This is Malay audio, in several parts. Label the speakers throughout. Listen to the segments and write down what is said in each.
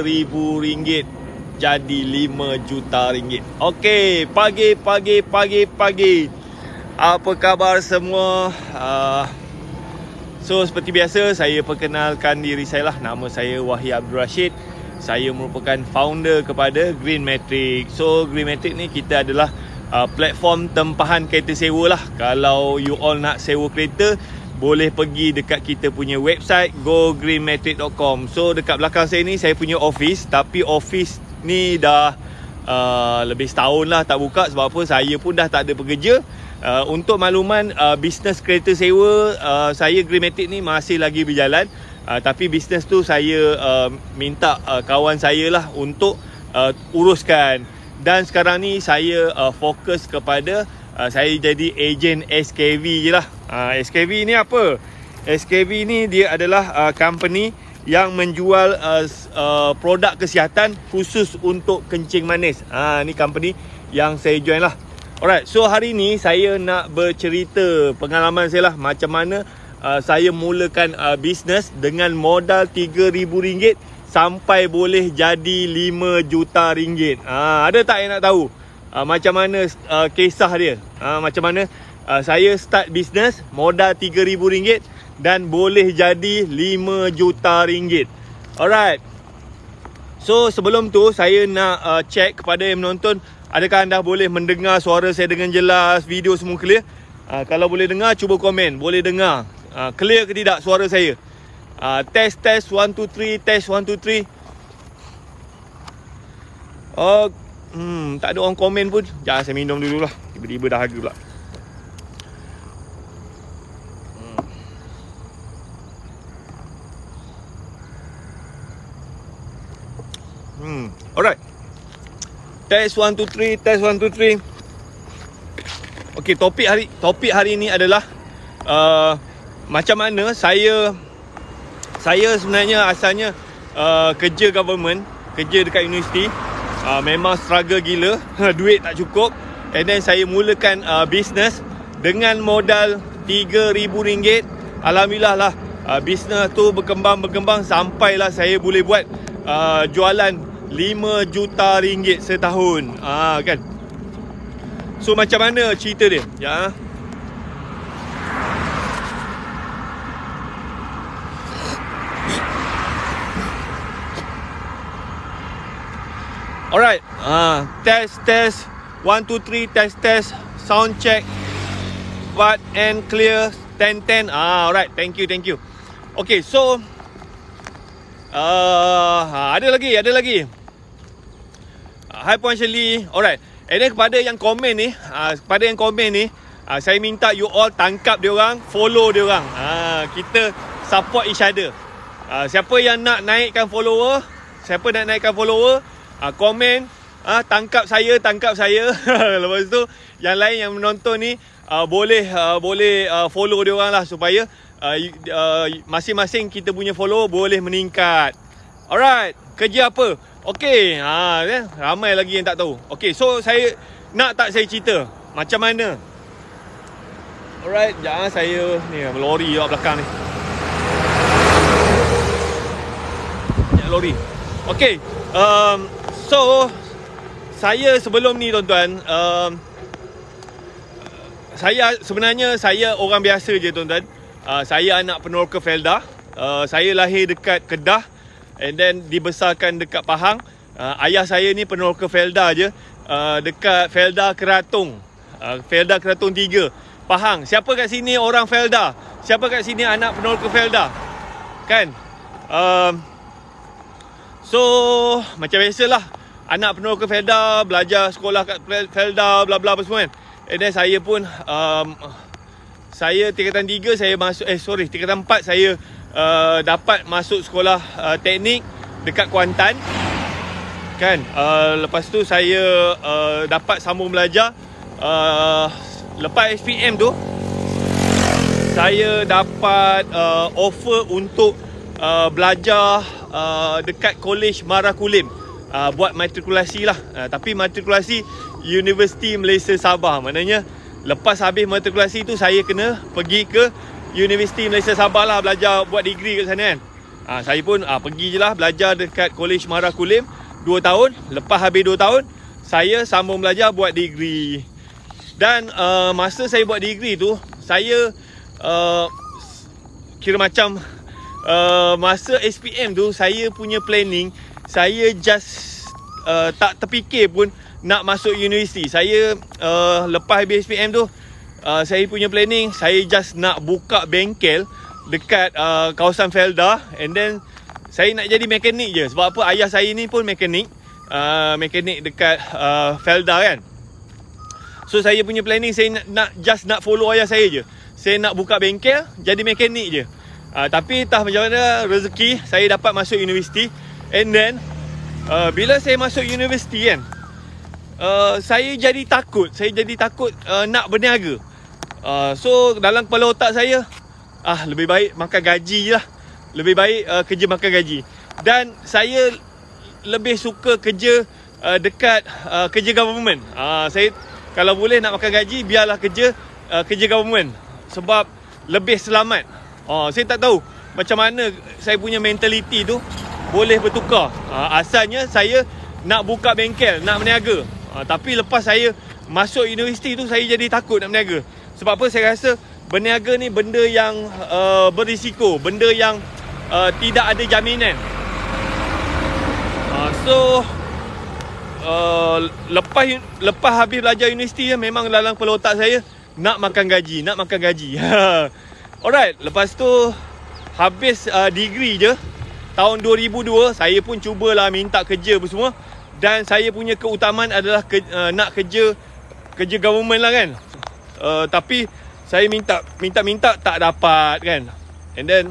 Speaker 1: RM3,000 jadi RM5 juta. Okey, pagi. Apa khabar semua? So seperti biasa, saya perkenalkan diri saya lah. Nama saya Wahid Abdul Rashid. Saya merupakan founder kepada Green Matrix. So Green Matrix ni kita adalah platform tempahan kereta sewa lah. Kalau you all nak sewa kereta, boleh pergi dekat kita punya website gogreenmatrix.com. So dekat belakang saya ni saya punya office. Tapi office ni dah lebih setahun lah tak buka. Sebab apa? Saya pun dah tak ada pekerja. Untuk makluman, bisnes kereta sewa saya Green Matrix ni masih lagi berjalan. Tapi bisnes tu saya minta kawan saya lah untuk uruskan. Dan sekarang ni saya fokus kepada saya jadi ejen SKV je lah. SKV ni apa? SKV ni dia adalah company yang menjual produk kesihatan khusus untuk kencing manis. Ni company yang saya join lah. Alright, so hari ni saya nak bercerita pengalaman saya lah. Macam mana saya mulakan bisnes dengan modal RM3,000 sampai boleh jadi RM5 juta. Ada tak yang nak tahu macam mana kisah dia? Macam mana saya start bisnes modal RM3,000 dan boleh jadi RM5 juta. Alright. So sebelum tu saya nak check kepada yang menonton, adakah anda boleh mendengar suara saya dengan jelas, video semua clear? Kalau boleh dengar, cuba komen. Boleh dengar clear ke tidak suara saya? Test 1 2 3, test 1 2 3. Tak ada orang komen pun. Jangan, saya minum dulu lah. Tiba-tiba dah harga pula. Alright. Test 1 2 3, test 1 2 3. Okey, topik hari ni adalah macam mana saya sebenarnya asalnya kerja government, kerja dekat universiti. Memang struggle gila. Duit tak cukup. And then saya mulakan bisnes dengan modal RM3,000. Alhamdulillah lah, bisnes tu berkembang sampailah saya boleh buat jualan RM5 juta setahun. Kan. So macam mana cerita dia? Ya. Alright. Test 1 2 3, test sound check. But and clear 10. Alright, thank you. Okay, so ada lagi. Hi Puan Shirley. Alright. And then kepada yang komen ni, saya minta you all tangkap dia orang, follow dia orang. Kita support each other. Siapa yang nak naikkan follower, komen, tangkap saya. Lepas tu yang lain yang menonton ni boleh follow dia orang lah, supaya masing-masing kita punya follow boleh meningkat. Alright, kerja apa? Okey, ramai lagi yang tak tahu. Okey, so saya cerita macam mana. Alright, jangan saya ni lori kat belakang ni. Lori. Okey, so saya sebelum ni tuan-tuan, saya orang biasa je tuan-tuan. Saya anak peneroka Felda. Saya lahir dekat Kedah and then dibesarkan dekat Pahang. Ayah saya ni peneroka Felda je, dekat Felda Keratung. Felda Keratung 3 Pahang. Siapa kat sini orang Felda? Siapa kat sini anak peneroka Felda? Kan? So macam biasalah, anak peneroka Felda, belajar sekolah kat Felda, bla bla apa semua kan. And then saya pun saya tingkatan 3 saya masuk tingkatan 4 saya dapat masuk sekolah teknik dekat Kuantan kan. Lepas tu saya dapat sambung belajar. Lepas SPM tu saya dapat offer untuk belajar dekat College Marakulim, buat matrikulasi lah. Tapi matrikulasi Universiti Malaysia Sabah. Maknanya lepas habis matrikulasi tu saya kena pergi ke Universiti Malaysia Sabah lah, belajar buat degree kat sana kan. Saya pun pergi je lah belajar dekat College Mara Kulim 2 tahun. Lepas habis 2 tahun, saya sambung belajar buat degree. Dan masa saya buat degree tu, saya kira macam masa SPM tu, saya punya planning, saya just tak terfikir pun nak masuk universiti. Saya lepas habis SPM tu, saya punya planning, saya just nak buka bengkel dekat kawasan Felda. And then saya nak jadi mekanik je. Sebab apa, ayah saya ni pun mekanik, mekanik dekat Felda kan. So saya punya planning, saya nak follow ayah saya je. Saya nak buka bengkel, jadi mekanik je. Tapi entah macam mana rezeki, saya dapat masuk universiti. And then bila saya masuk universiti kan, saya jadi takut. Saya jadi takut nak berniaga. So dalam kepala otak saya, lebih baik makan gaji je lah. Lebih baik kerja makan gaji. Dan saya lebih suka kerja dekat kerja government. Saya kalau boleh nak makan gaji, biarlah kerja government. Sebab lebih selamat. Saya tak tahu macam mana saya punya mentality tu boleh bertukar. Asalnya saya nak buka bengkel, nak berniaga. Tapi lepas saya masuk universiti tu, saya jadi takut nak berniaga. Sebab apa, saya rasa berniaga ni benda yang berisiko, benda yang tidak ada jaminan. So lepas habis belajar universiti, memang dalam kepala otak saya nak makan gaji, nak makan gaji. Alright, lepas tu habis degree je tahun 2002, saya pun cubalah minta kerja apa semua. Dan saya punya keutamaan adalah nak kerja government lah kan. Tapi saya minta tak dapat kan. And then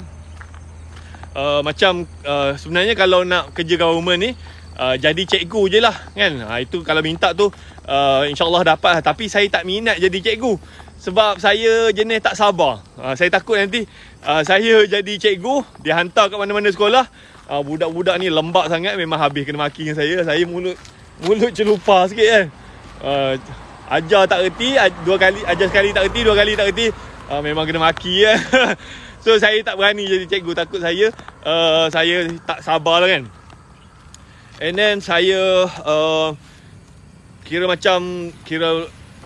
Speaker 1: macam sebenarnya kalau nak kerja government ni, jadi cikgu je lah kan. Itu kalau minta tu InsyaAllah dapat lah. Tapi saya tak minat jadi cikgu. Sebab saya jenis tak sabar. Saya takut nanti saya jadi cikgu, dia hantar kat mana-mana sekolah, budak-budak ni lembab sangat, memang habis kena maki dengan saya. Saya mulut celupar sikit kan. Ajar tak erti, ajar sekali tak erti, 2 kali tak erti, memang kena maki kan. So saya tak berani jadi cikgu, takut saya tak sabar lah kan. And then saya kira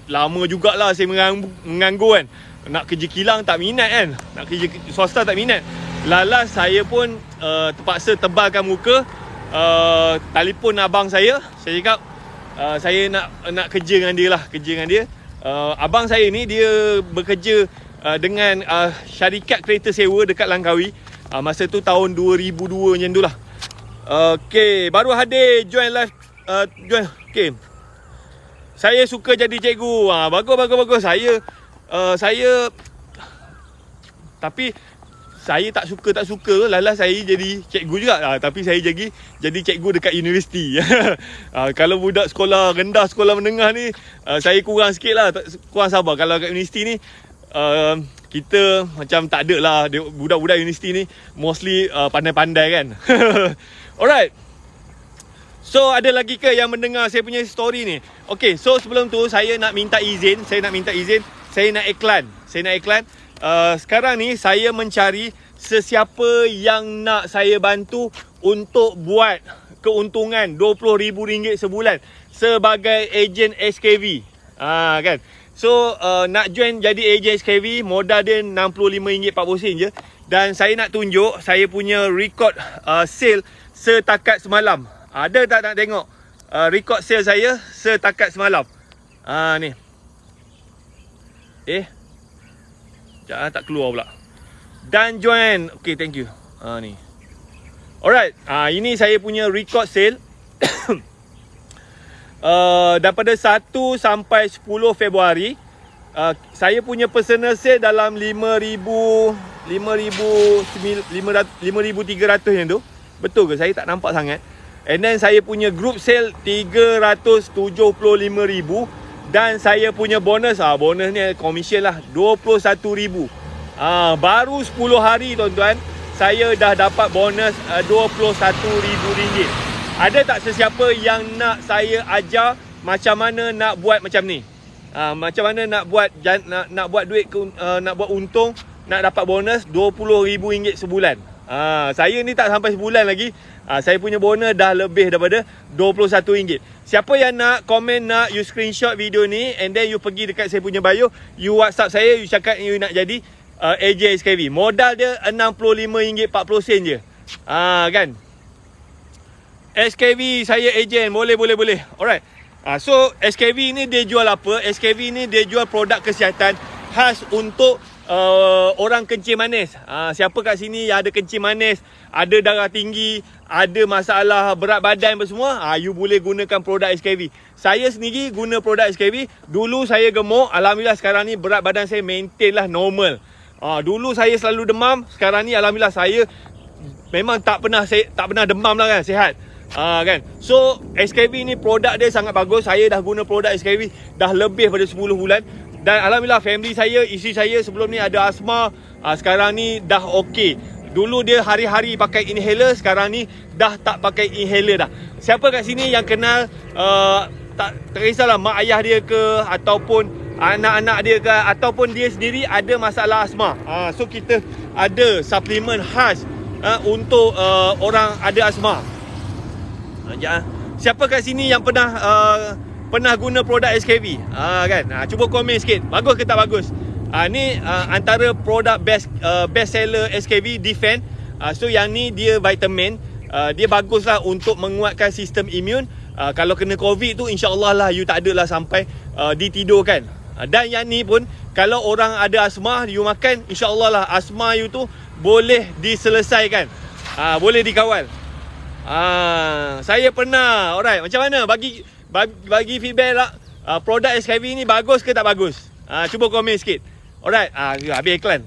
Speaker 1: lama jugalah saya menganggur kan. Nak kerja kilang tak minat kan, nak kerja swasta tak minat. Lalas saya pun terpaksa tebalkan muka, telefon abang saya cakap saya nak kerja dengan dia lah, abang saya ni dia bekerja dengan syarikat kereta sewa dekat Langkawi. Masa tu tahun 2002 macam tu lah. Okay, baru hadir join live, join. Okay, saya suka jadi cikgu. Bagus. Saya tapi saya tak suka lalas saya jadi cikgu juga. Tapi saya jadi cikgu dekat universiti. Kalau budak sekolah rendah, sekolah menengah ni, saya kurang sikit lah, kurang sabar. Kalau kat universiti ni, kita macam tak ada lah. Budak-budak universiti ni mostly pandai-pandai kan. Alright. So ada lagi ke yang mendengar saya punya story ni? Okay, so sebelum tu saya nak minta izin. Saya nak iklan. Sekarang ni saya mencari sesiapa yang nak saya bantu untuk buat keuntungan RM20,000 sebulan sebagai ejen SKV. Kan? So nak join jadi ejen SKV, modal dia RM65.40 je. Dan saya nak tunjuk saya punya record sale setakat semalam. Ada tak nak tengok record sale saya setakat semalam? Ni. Sekejap tak keluar pula. Dan join. Okay, thank you. Ni. Alright. Ini saya punya record sale. Daripada 1 sampai 10 Februari. Saya punya personal sale dalam 5,300 yang tu. Betul ke? Saya tak nampak sangat. And then saya punya group sale 375,000. Dan saya punya bonus, bonus ni commission lah, 21,000. Baru 10 hari tuan-tuan, saya dah dapat bonus RM21,000. Ada tak sesiapa yang nak saya ajar macam mana nak buat macam ni? Macam mana nak buat duit, nak buat untung, nak dapat bonus RM20,000 sebulan? Saya ni tak sampai sebulan lagi, saya punya bonus dah lebih daripada RM21. Siapa yang nak komen, nak you screenshot video ni, and then you pergi dekat saya punya bio, you WhatsApp saya, you cakap you nak jadi AJ SKV. Modal dia RM65.40 je. Kan? SKV saya ejen, boleh. Alright. So SKV ni dia jual apa? SKV ni dia jual produk kesihatan khas untuk orang kencing manis. Siapa kat sini yang ada kencing manis, ada darah tinggi, ada masalah berat badan apa semua, you boleh gunakan produk SKV. Saya sendiri guna produk SKV. Dulu saya gemuk, alhamdulillah sekarang ni berat badan saya maintain lah normal. Dulu saya selalu demam, sekarang ni alhamdulillah saya memang tak pernah demam lah kan, sihat. Kan? So SKV ni produk dia sangat bagus. Saya dah guna produk SKV dah lebih pada 10 bulan. Dan alhamdulillah family saya, isteri saya sebelum ni ada asma, sekarang ni dah okey. Dulu dia hari-hari pakai inhaler, sekarang ni dah tak pakai inhaler dah. Siapa kat sini yang kenal, tak kisahlah mak ayah dia ke, ataupun anak-anak dia ke, ataupun dia sendiri ada masalah asma, so kita ada suplemen khas untuk orang ada asma. Siapa kat sini yang pernah guna produk SKV? Kan? Cuba komen sikit. Bagus ke tak bagus? Ni antara produk best seller SKV, Defend. So yang ni dia vitamin. Dia bagus lah untuk menguatkan sistem imun. Kalau kena COVID tu insya-Allah lah you tak ada lah sampai ditidurkan. Dan yang ni pun kalau orang ada asma, you makan, insya-Allah lah asma you tu boleh diselesaikan. Boleh dikawal. Saya pernah. Alright, macam mana? Bagi feedback lah. Produk SKV ni bagus ke tak bagus? Cuba komen sikit. Alright, habis iklan.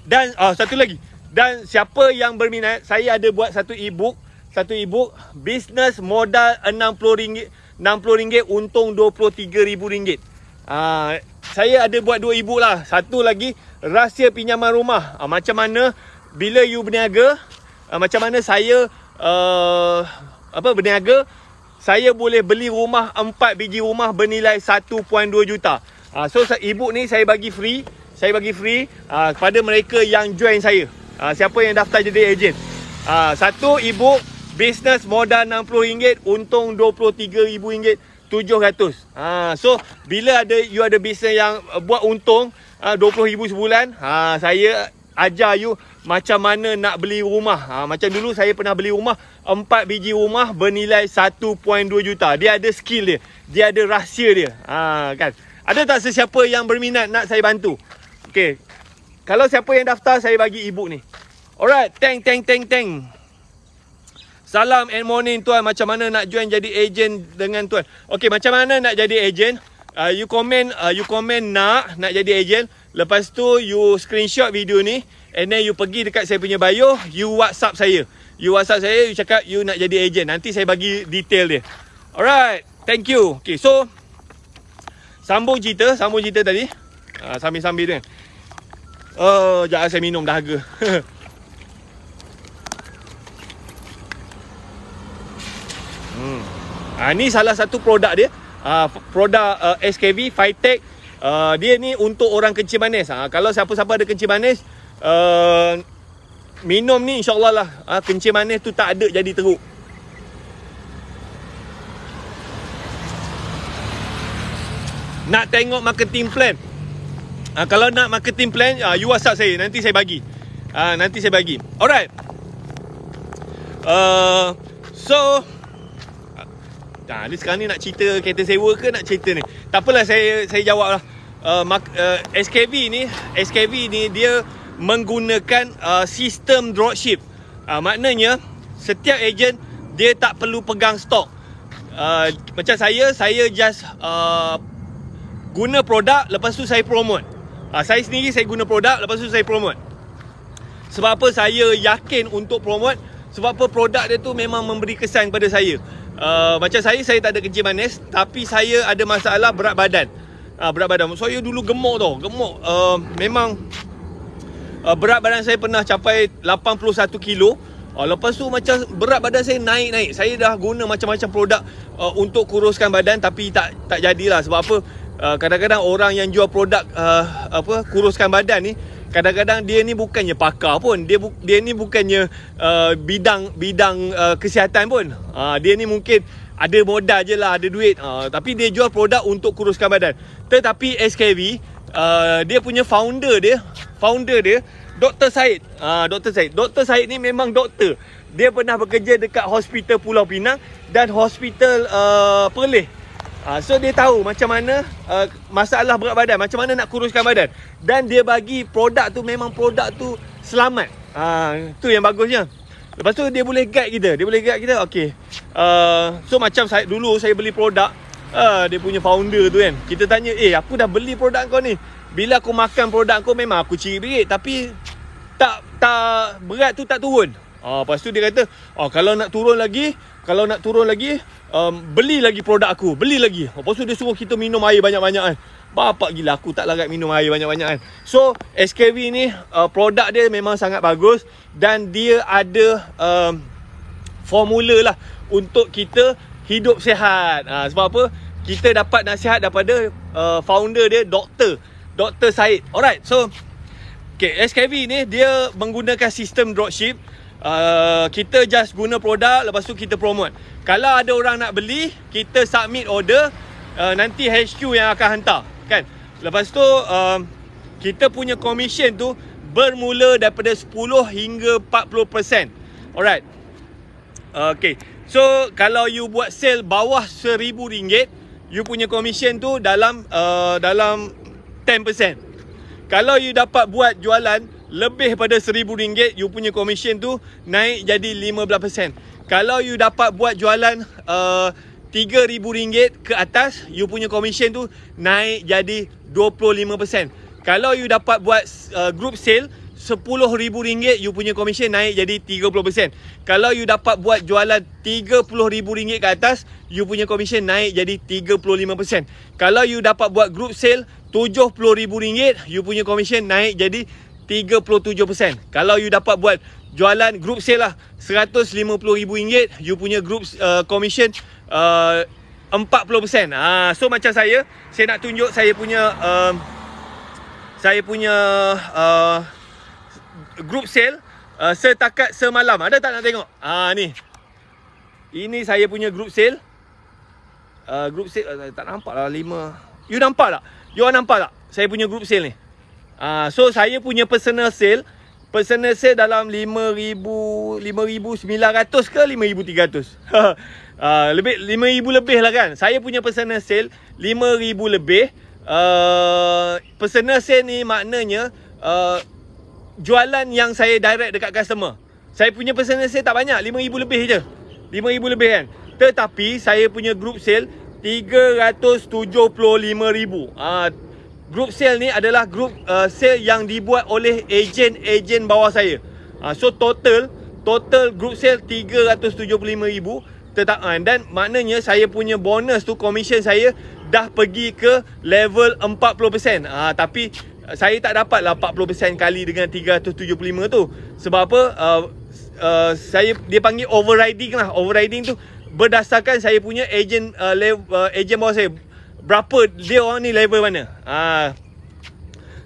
Speaker 1: Dan satu lagi. Dan siapa yang berminat, saya ada buat satu e-book. Bisnes modal RM60, untung RM23,000. Saya ada buat 2 e-book lah. Satu lagi, rahsia pinjaman rumah. Macam mana bila you berniaga, macam mana saya berniaga, saya boleh beli rumah 4 biji rumah bernilai 1.2 juta. So e-book ni saya bagi free. Kepada mereka yang join saya. Siapa yang daftar jadi ejen. Satu e-book, bisnes modal RM60, untung RM23,700. So bila you ada bisnes yang buat untung RM20,000 sebulan, saya ajar you macam mana nak beli rumah. Macam dulu saya pernah beli rumah 4 biji rumah bernilai 1.2 juta. Dia ada skill dia, dia ada rahsia dia. Kan? Ada tak sesiapa yang berminat nak saya bantu? Okey. Kalau siapa yang daftar, saya bagi e-book ni. Alright, thank. Salam and morning tuan. Macam mana nak join jadi ejen dengan tuan? Okey, macam mana nak jadi ejen? You komen nak jadi ejen. Lepas tu you screenshot video ni, and then you pergi dekat saya punya bio, you WhatsApp saya. You cakap you nak jadi ejen. Nanti saya bagi detail dia. Alright, thank you. Okay, so sambung cerita tadi. Sambil tu kan. Sekejap saya minum dahaga. Ni salah satu produk dia. Produk SKV Phytech. Dia ni untuk orang kencing manis. Kalau siapa-siapa ada kencing manis, minum ni insya-Allah lah, kencing manis tu tak ada jadi teruk. Nak tengok marketing plan? Kalau nak marketing plan, you WhatsApp saya, nanti saya bagi. Alright. So ni sekarang ni nak cerita kereta sewa ke nak cerita ni? Tak apalah, saya jawab lah. SKV ni dia menggunakan sistem dropship. Maknanya setiap ejen dia tak perlu pegang stok. Macam saya just guna produk, lepas tu saya promote. Saya sendiri saya guna produk, lepas tu saya promote. Sebab apa saya yakin untuk promote? Sebab apa produk dia tu memang memberi kesan kepada saya. Macam saya tak ada kencing manis, tapi saya ada masalah berat badan. Saya dulu gemuk tau. Memang berat badan saya pernah capai 81 kilo. Lepas tu macam berat badan saya naik. Saya dah guna macam-macam produk untuk kuruskan badan, tapi tak jadilah. Sebab apa? Kadang-kadang orang yang jual produk kuruskan badan ni, kadang-kadang dia ni bukannya pakar pun. Dia ni bukannya bidang kesihatan pun. Dia ni mungkin ada modal je lah, ada duit. Tapi dia jual produk untuk kuruskan badan. Tetapi SKV, dia punya founder dia Dr. Syed. Dr. Syed ni memang doktor. Dia pernah bekerja dekat Hospital Pulau Pinang dan Hospital Perlis. So dia tahu macam mana masalah berat badan, macam mana nak kuruskan badan. Dan dia bagi produk tu, memang produk tu selamat. Tu yang bagusnya. Lepas tu dia boleh guide kita. Okay. So macam dulu saya beli produk, dia punya founder tu kan, kita tanya, aku dah beli produk kau ni, bila aku makan produk kau memang aku ciri-birit, tapi tak berat tu tak turun. Lepas tu dia kata, kalau nak turun lagi, beli lagi produk aku, beli lagi. Lepas tu dia suruh kita minum air banyak-banyak kan. Bapak gila, aku tak larat minum air banyak-banyak kan. So SKV ni produk dia memang sangat bagus, dan dia ada formula lah untuk kita hidup sihat. Sebab apa? Kita dapat nasihat daripada founder dia, Dr. Syed. Alright, so SKV ni dia menggunakan sistem dropship. Kita just guna produk, lepas tu kita promote. Kalau ada orang nak beli, kita submit order, nanti HQ yang akan hantar kan. Lepas tu kita punya commission tu bermula daripada 10 hingga 40%. Alright. Okay. So kalau you buat sale bawah RM1,000, you punya commission tu dalam 10%. Kalau you dapat buat jualan lebih pada RM1,000, you punya commission tu naik jadi 15%. Kalau you dapat buat jualan RM3,000 ke atas, you punya commission tu naik jadi 25%. Kalau you dapat buat group sale RM10,000, you punya commission naik jadi 30%. Kalau you dapat buat jualan RM30,000 ke atas, you punya commission naik jadi 35%. Kalau you dapat buat group sale RM70,000, you punya commission naik jadi 37%. Kalau you dapat buat jualan group sale lah RM150,000, you punya group commission 40%. So macam saya nak tunjuk saya punya group sale setakat semalam. Ada tak nak tengok? Ni. Ini saya punya group sale. Group sale tak nampak lah 5. You nampak tak? You orang nampak tak? Saya punya group sale ni. So saya punya personal sale dalam 5,900 ke 5,300. Lebih 5,000 lebih lah kan. Saya punya personal sale 5,000 lebih. Personal sale ni maknanya jualan yang saya direct dekat customer. Saya punya personal sale tak banyak, 5,000 lebih je. 5,000 lebih kan. Tetapi saya punya group sale 375,000. Group sale ni adalah group sale yang dibuat oleh ejen bawah saya. So total group sale 375,000 dan maknanya saya punya bonus tu, commission saya dah pergi ke level 40%. Tapi saya tak dapat lah 40% kali dengan 375 tu. Sebab apa? Dia panggil overriding lah. Overriding tu berdasarkan saya punya ejen bawah saya, berapa dia orang ni level mana.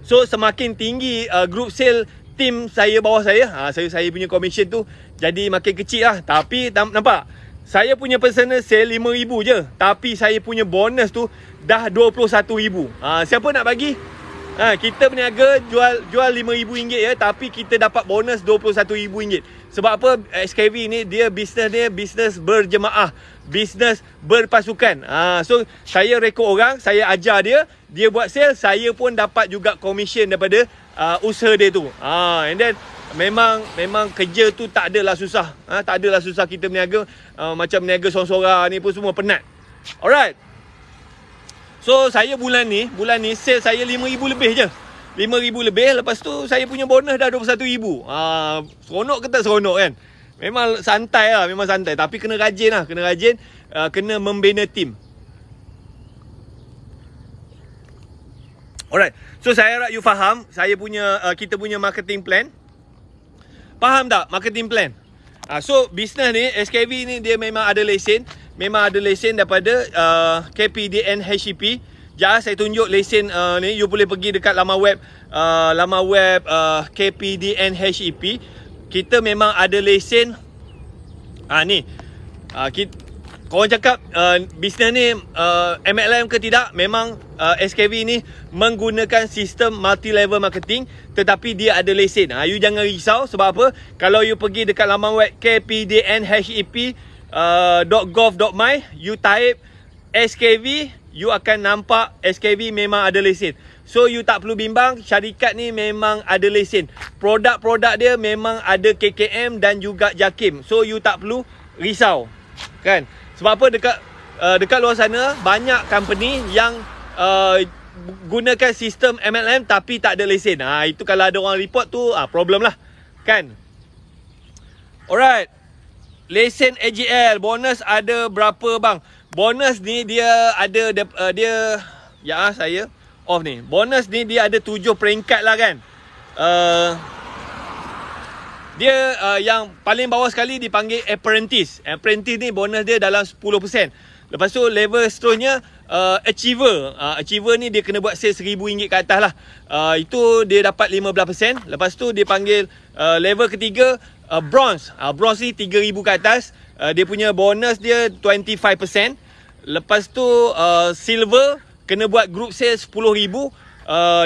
Speaker 1: So semakin tinggi group sale team saya bawah saya, saya punya commission tu jadi makin kecil lah. Tapi nampak, saya punya personal sale 5,000 je, tapi saya punya bonus tu dah 21,000. Siapa nak bagi? Kita berniaga jual RM5,000 ya, tapi kita dapat bonus RM21,000. Sebab apa? SKV ni dia bisnes berjemaah, bisnes berpasukan. So saya rekod orang, saya ajar dia buat sale, saya pun dapat juga commission daripada usaha dia tu. And then memang kerja tu tak adalah susah. Tak adalah susah kita berniaga. Macam berniaga sorang-sorang ni pun semua penat. Alright. So saya bulan ni sale saya 5,000 lebih je. 5,000 lebih. Lepas tu saya punya bonus dah 21,000. Seronok ke tak seronok kan? Memang santai lah, memang santai. Tapi kena rajin lah, kena membina tim. Alright. So saya harap you faham kita punya marketing plan. Faham tak marketing plan? So bisnes ni, SKV ni dia memang ada lesen. Memang ada lesen daripada KPDN HCP. Saya tunjuk lesen ni. You boleh pergi dekat laman web KPDN HEP. Kita memang ada lesen. Ni korang cakap bisnes ni MLM ke tidak? Memang SKV ni menggunakan sistem multi-level marketing, tetapi dia ada lesen. You jangan risau. Sebab apa? Kalau you pergi dekat laman web kpdnhep.gov.my, you type SKV, you akan nampak SKV memang ada lesen. So you tak perlu bimbang, syarikat ni memang ada lesen. Produk-produk dia memang ada KKM dan juga JAKIM. So you tak perlu risau, kan? Sebab apa? Dekat luar sana banyak company yang gunakan sistem MLM tapi tak ada lesen. Itu kalau ada orang report tu problem lah, kan? Alright. Lesen AGL bonus ada berapa bang? Bonus ni dia ada saya off ni. Bonus ni dia ada 7 peringkat lah, kan? Dia yang paling bawah sekali dipanggil apprentice. Apprentice ni bonus dia dalam 10%. Lepas tu level seterusnya achiever. Achiever ni dia kena buat sales RM1,000 ke atas lah. Itu dia dapat 15%. Lepas tu dia panggil level ketiga bronze. Bronze ni RM3,000 ke atas. Dia punya bonus dia 25%. Lepas tu silver kena buat group sales RM10,000.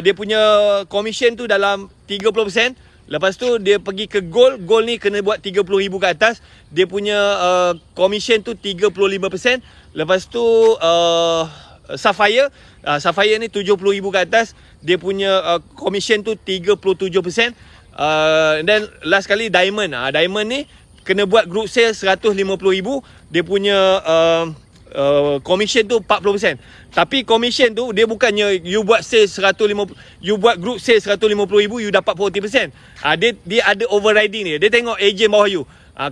Speaker 1: Dia punya commission tu dalam 30%. Lepas tu dia pergi ke gold. Gold ni kena buat RM30,000 ke atas. Dia punya commission tu 35%. Lepas tu sapphire. Sapphire ni RM70,000 ke atas. Dia punya commission tu 37%. Then last kali diamond. Diamond ni kena buat group sales RM150,000. Dia punya commission tu 40%. Tapi commission tu dia bukannya you buat sales 150, you buat group sales 150,000, you dapat 40%. Dia ada overriding dia. Dia tengok agent bawah you.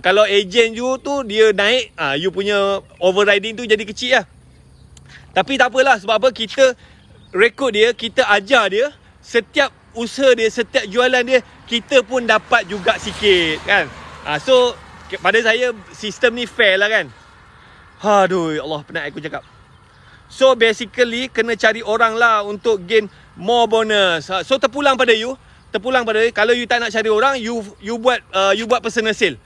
Speaker 1: Kalau agent you tu dia naik, you punya overriding tu jadi kecil lah. Tapi tak apalah, sebab apa? Kita rekod dia, kita ajar dia, setiap usaha dia, setiap jualan dia, kita pun dapat juga sikit, kan? So pada saya sistem ni fair lah, kan? Aduh, ya Allah, penat aku cakap. So basically kena cari orang lah untuk gain more bonus. So terpulang pada you. Kalau you tak nak cari orang, you buat personal sale.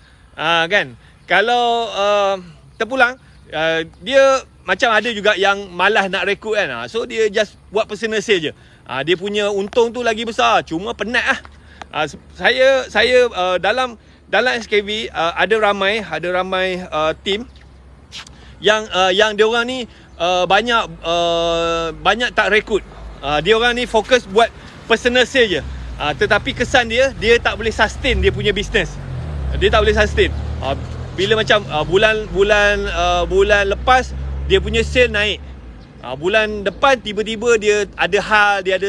Speaker 1: Kan? Kalau terpulang, dia macam ada juga yang malas nak rekrut, kan? So dia just buat personal sale je. Dia punya untung tu lagi besar. Cuma penat lah. Saya dalam SKV ada ramai team yang dia orang ni banyak tak rekrut. Dia orang ni fokus buat personal sale je. Tetapi kesan dia tak boleh sustain dia punya business. Dia tak boleh sustain. Bila macam bulan lepas dia punya sale naik. Bulan depan tiba-tiba dia ada hal, dia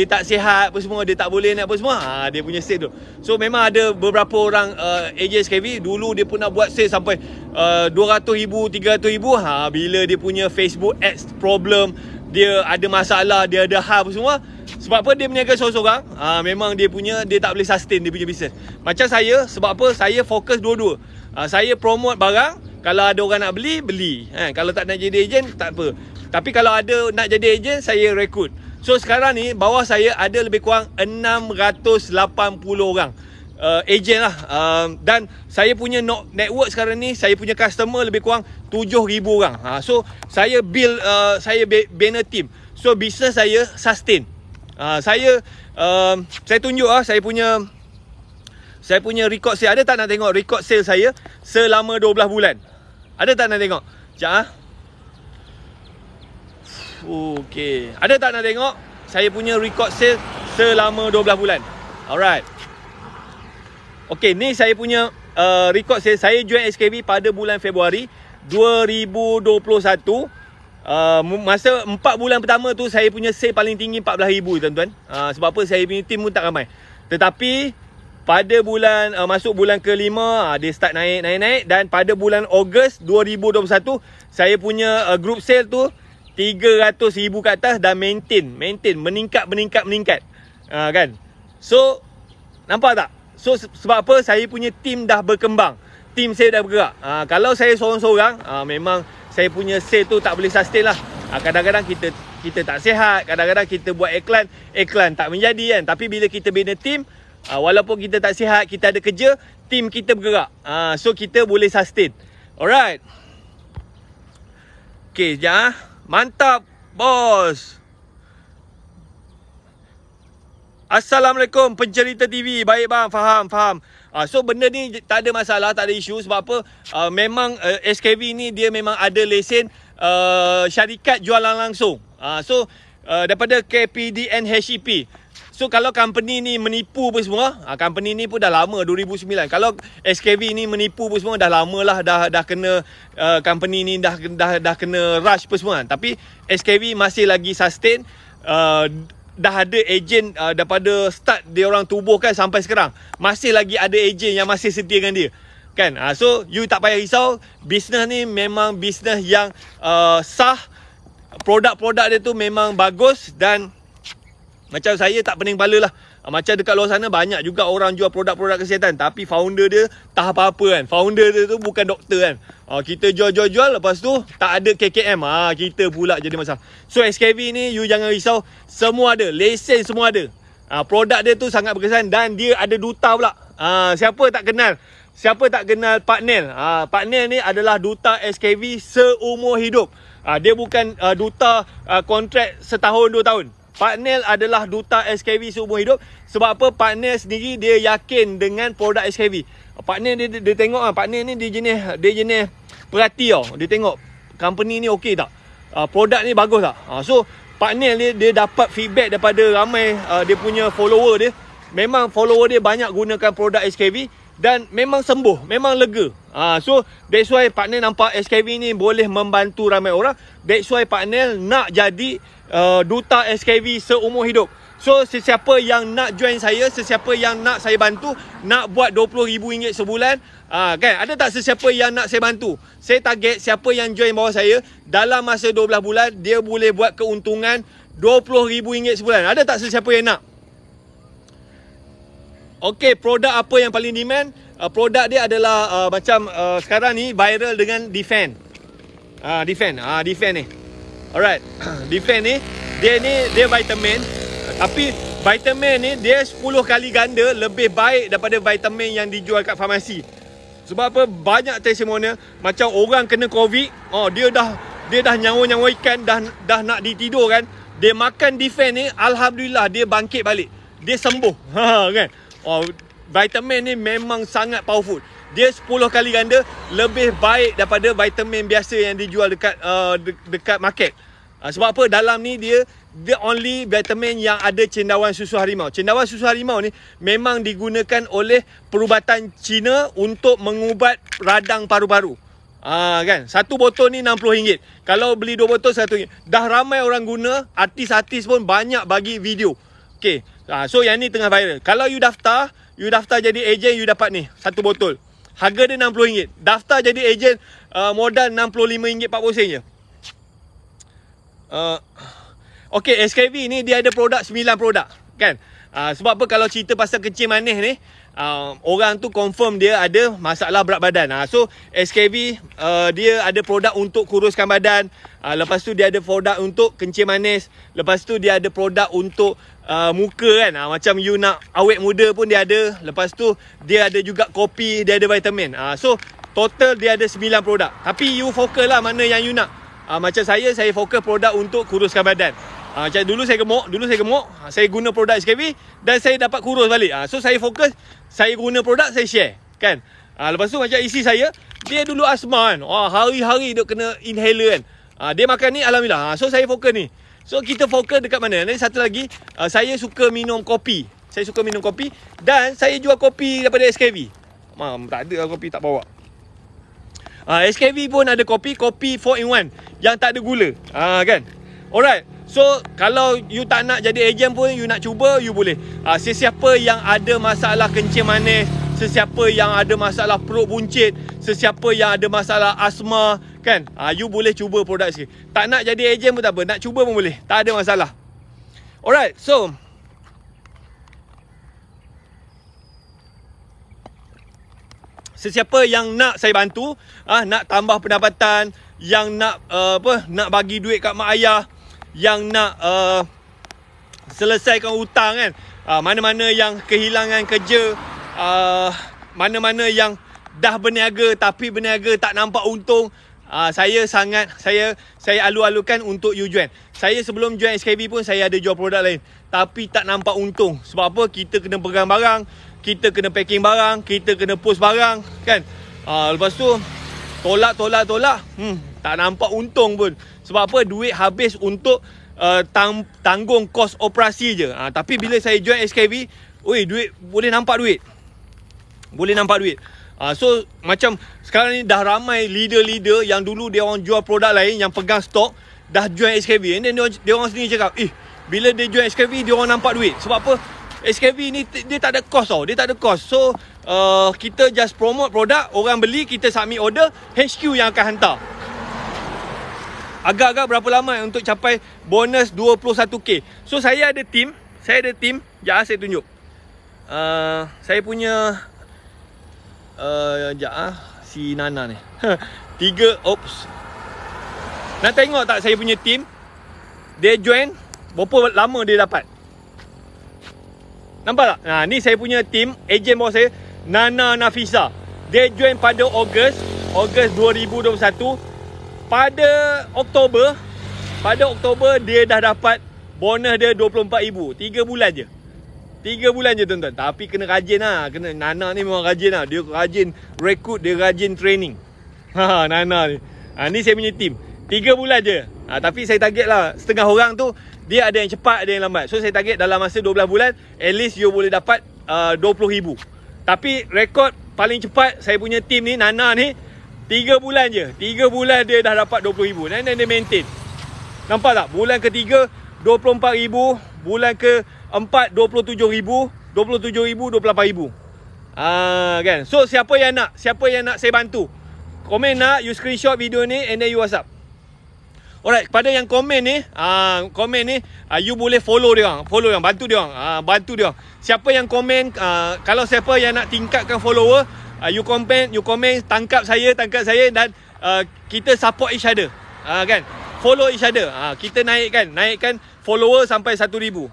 Speaker 1: tak sihat apa semua, dia tak boleh nak apa semua. Dia punya sale tu. So memang ada beberapa orang agent SKV dulu dia pun nak buat sale sampai 200,000, 300,000. Bila dia punya Facebook ads problem, dia ada masalah, dia ada hal apa semua. Sebab apa? Dia berniaga seorang-seorang. Memang dia tak boleh sustain dia punya business. Macam saya, sebab apa? Saya fokus dua-dua. Saya promote barang. Kalau ada orang nak beli. Kalau tak nak jadi ejen, tak apa. Tapi kalau ada nak jadi ejen, saya rekrut. So sekarang ni bawah saya ada lebih kurang 680 orang ejen lah. Dan saya punya network sekarang ni, saya punya customer lebih kurang 7,000 orang. So saya bina team. So business saya sustain. Saya tunjuk saya punya record sale. Ada tak nak tengok record sale saya selama 12 bulan? Ada tak nak tengok? Sekejap. Okay. Ada tak nak tengok saya punya record sale selama 12 bulan? Alright. Okay, ni saya punya record sale. Saya join SKV pada bulan Februari 2021. Masa 4 bulan pertama tu saya punya sale paling tinggi 14,000, tuan-tuan. Sebab apa? Saya punya team pun tak ramai. Tetapi pada masuk bulan ke-5 dia start naik dan pada bulan Ogos 2021 saya punya group sale tu 300,000 ke atas dan maintain meningkat kan. So nampak tak? So sebab apa? Saya punya team dah berkembang. Team saya dah bergerak. Kalau saya seorang-seorang memang saya punya sale tu tak boleh sustain lah. Kadang-kadang kita kita tak sihat. Kadang-kadang kita buat iklan tak menjadi kan. Tapi bila kita bina team, walaupun kita tak sihat, kita ada kerja, team kita bergerak. So kita boleh sustain. Alright. Okay, sekejap. Mantap, bos. Assalamualaikum pencerita TV. Baik bang, faham. So benda ni tak ada masalah, tak ada isu. Sebab apa? Memang SKV ni dia memang ada lesen syarikat jualan langsung. So daripada KPDN HEP. So kalau company ni menipu pun semua, company ni pun dah lama 2009. Kalau SKV ni menipu pun semua dah lama lah, dah kena company ni dah kena rush pun semua. Tapi SKV masih lagi sustain. Dah ada ejen daripada start dia orang tubuhkan sampai sekarang. Masih lagi ada ejen yang masih setia dengan dia. Kan? So you tak payah risau. Bisnes ni memang bisnes yang sah. Produk-produk dia tu memang bagus. Dan macam saya tak pening kepala lah. Macam dekat luar sana banyak juga orang jual produk-produk kesihatan. Tapi founder dia tak apa-apa kan. Founder dia tu bukan doktor kan. Kita jual. Lepas tu tak ada KKM. Kita pula jadi masalah. So SKV ni you jangan risau. Semua ada. Lesen semua ada. Produk dia tu sangat berkesan. Dan dia ada duta pula. Siapa tak kenal Pak Nel? Pak Nel ni adalah duta SKV seumur hidup. Dia bukan duta kontrak setahun 2 tahun. Pak Nel adalah duta SKV seumur hidup. Sebab apa? Pak Nel sendiri dia yakin dengan produk SKV. Pak Nel dia tengok Pak Nel ni dia jenis perhati tau. Dia tengok company ni okey tak? Produk ni bagus tak? So Pak Nel dia dapat feedback daripada ramai dia punya follower dia. Memang follower dia banyak gunakan produk SKV dan memang sembuh, memang lega. So that's why Pak Nel nampak SKV ni boleh membantu ramai orang. That's why Pak Nel nak jadi duta SKV seumur hidup. So sesiapa yang nak join saya, sesiapa yang nak saya bantu, nak buat RM20,000 sebulan, kan, ada tak sesiapa yang nak saya bantu? Saya target siapa yang join bawah saya dalam masa 12 bulan dia boleh buat keuntungan RM20,000 sebulan. Ada tak sesiapa yang nak? Okey, produk apa yang paling demand? Produk dia adalah macam sekarang ni viral dengan Defend. Defend ni. Alright. Defend ni dia vitamin. Tapi vitamin ni dia 10 kali ganda lebih baik daripada vitamin yang dijual kat farmasi. Sebab apa? Banyak testimonial macam orang kena COVID, dia dah nyawa-nyawa ikan, dah nak ditidurkan, dia makan Defend ni, alhamdulillah dia bangkit balik. Dia sembuh. Kan? Vitamin ni memang sangat powerful. Dia 10 kali ganda lebih baik daripada vitamin biasa yang dijual dekat market. Sebab apa? Dalam ni dia only vitamin yang ada cendawan susu harimau. Cendawan susu harimau ni memang digunakan oleh perubatan Cina untuk mengubat radang paru-paru. Kan? Satu botol ni RM60. Kalau beli 2 botol RM100. Dah ramai orang guna, artis-artis pun banyak bagi video. Okay. So yang ni tengah viral. Kalau you daftar jadi ejen, you dapat ni satu botol. Harga dia RM60. Daftar jadi ejen, modal RM65 40 sen je. Okay, SKV ni dia ada produk 9 produk kan. Sebab apa? Kalau cerita pasal kencing manis ni, orang tu confirm dia ada masalah berat badan. So SKV dia ada produk untuk kuruskan badan. Lepas tu dia ada produk untuk kencing manis. Lepas tu dia ada produk untuk muka kan. Macam you nak awet muda pun dia ada. Lepas tu dia ada juga kopi, dia ada vitamin. So total dia ada 9 produk. Tapi you fokus lah mana yang you nak. Macam saya fokus produk untuk kuruskan badan. Macam dulu saya gemuk, saya guna produk SKV dan saya dapat kurus balik. So saya fokus, saya guna produk, saya share kan. Lepas tu macam isi saya, dia dulu asma kan. Hari-hari dia kena inhaler kan. Dia makan ni, alhamdulillah. So saya fokus ni. So kita fokus dekat mana? Dan satu lagi, saya suka minum kopi. Dan saya jual kopi daripada SKV. Tak ada kopi tak bawa. SKV pun ada kopi 4-in-1 yang tak ada gula. Kan? Alright. So kalau you tak nak jadi ejen pun, you nak cuba, you boleh. Sesiapa yang ada masalah kencing manis, sesiapa yang ada masalah perut buncit, sesiapa yang ada masalah asma kan, you boleh cuba produk sikit. Tak nak jadi ejen pun tak apa, nak cuba pun boleh, tak ada masalah. Alright. So sesiapa yang nak saya bantu, nak tambah pendapatan, yang nak nak bagi duit kat mak ayah, yang nak selesaikan hutang kan, mana-mana yang kehilangan kerja, mana-mana yang dah berniaga tapi berniaga tak nampak untung, saya alu-alukan untuk you join. Saya sebelum join SKB pun saya ada jual produk lain tapi tak nampak untung. Sebab apa? Kita kena pegang barang, kita kena packing barang, kita kena post barang kan. Lepas tu tolak, tak nampak untung pun. Sebab apa? Duit habis untuk tanggung kos operasi je. Tapi bila saya join SKB, duit boleh nampak duit. So macam sekarang ni dah ramai leader-leader yang dulu dia orang jual produk lain, yang pegang stok, dah join SKB. And then dia orang sendiri cakap, bila dia join SKB dia orang nampak duit. Sebab apa? SKB ni dia tak ada cost tau. Dia tak ada cost. So kita just promote produk, orang beli, kita submit order, HQ yang akan hantar. Agak-agak berapa lama untuk capai bonus 21k. So saya ada team. Sekejap saya tunjuk. Saya punya si Nana ni 3. Nak tengok tak saya punya team? Dia join berapa lama dia dapat? Nampak tak? Ni saya punya team. Ejen bawah saya, Nana Nafisa. Dia join pada Ogos 2021. Pada Oktober dia dah dapat bonus dia 24,000. 3 bulan je. 3 bulan je tuan-tuan. Tapi kena rajin lah. Nana ni memang rajin lah. Dia rajin rekrut, dia rajin training. Nana ni. Ni saya punya team. 3 bulan je. Tapi saya target lah, setengah orang tu dia ada yang cepat, ada yang lambat. So saya target dalam masa 12 bulan, at least you boleh dapat 20,000. Tapi rekod paling cepat saya punya team ni, Nana ni, 3 bulan je. 3 bulan dia dah dapat 20,000. Dan dia maintain. Nampak tak? Bulan ke-3 24,000, bulan ke-4 27,000, 27,000, 28,000. Kan? So siapa yang nak saya bantu? Komen nak, you screenshot video ni and then you WhatsApp. Alright, kepada yang komen ni, you boleh follow dia orang, bantu dia orang. Siapa yang komen, kalau siapa yang nak tingkatkan follower, you komen, tangkap saya dan kita support each other. Kan? Follow each other. Kita naikkan follower sampai 1,000.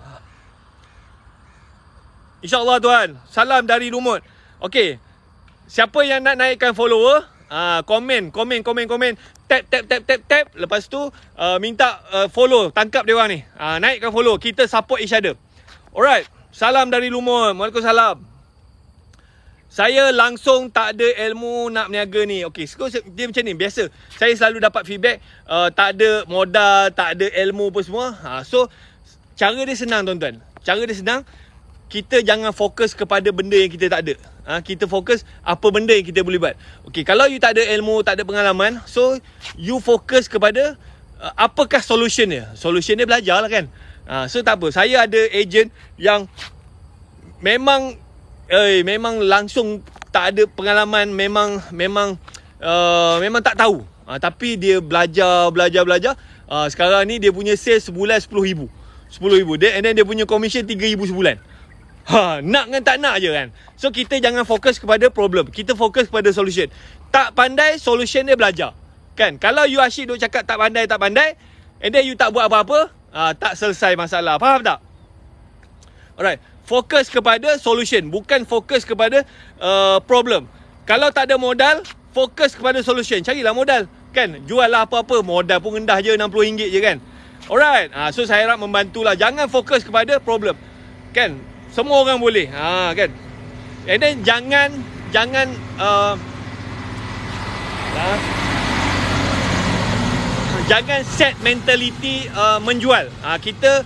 Speaker 1: InsyaAllah tuan. Salam dari Lumut. Okey. Siapa yang nak naikkan follower, komen. Tap. Lepas tu minta follow, tangkap dia orang ni. Naikkan follow. Kita support each other. Alright. Salam dari Lumut. Waalaikumsalam. Saya langsung tak ada ilmu nak berniaga ni. Okey, dia macam ni. Biasa. Saya selalu dapat feedback, tak ada modal, tak ada ilmu apa semua. So, cara dia senang tuan-tuan. Cara dia senang. Kita jangan fokus kepada benda yang kita tak ada. Kita fokus apa benda yang kita boleh buat. Okey, kalau you tak ada ilmu, tak ada pengalaman, so you fokus kepada apakah solution dia. Solution dia belajar lah kan. So tak apa. Saya ada agent yang memang langsung tak ada pengalaman, memang tak tahu. Tapi dia belajar. Sekarang ni dia punya sales sebulan 10,000. And then dia punya commission 3,000 sebulan. Nak dengan tak nak je kan. So kita jangan fokus kepada problem, kita fokus kepada solution. Tak pandai, solution dia belajar. Kan? Kalau you asyik duk cakap tak pandai, and then you tak buat apa-apa, tak selesai masalah. Faham tak? Alright. Fokus kepada solution, bukan fokus kepada problem. Kalau tak ada modal, fokus kepada solution. Carilah modal. Kan? Jual lah apa-apa. Modal pun rendah je, RM60 je kan. Alright. So saya harap membantulah. Jangan fokus kepada problem. Kan? Semua orang boleh. Kan? And then jangan set mentality menjual. Kita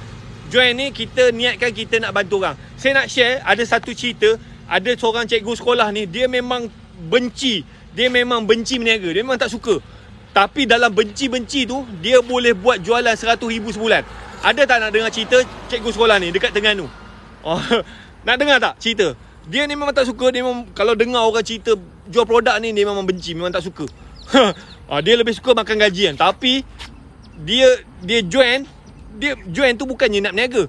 Speaker 1: join ni, kita niatkan kita nak bantu orang. Saya nak share, ada satu cerita. Ada seorang cikgu sekolah ni, dia memang benci berniaga. Dia memang tak suka. Tapi dalam benci-benci tu, dia boleh buat jualan 100,000 sebulan. Ada tak nak dengar cerita cikgu sekolah ni dekat Terengganu? Nak dengar tak cerita? Dia ni memang tak suka. Dia memang, kalau dengar orang cerita jual produk ni, dia memang benci, memang tak suka. Dia lebih suka makan gajian. Tapi dia join tu bukannya nak berniaga.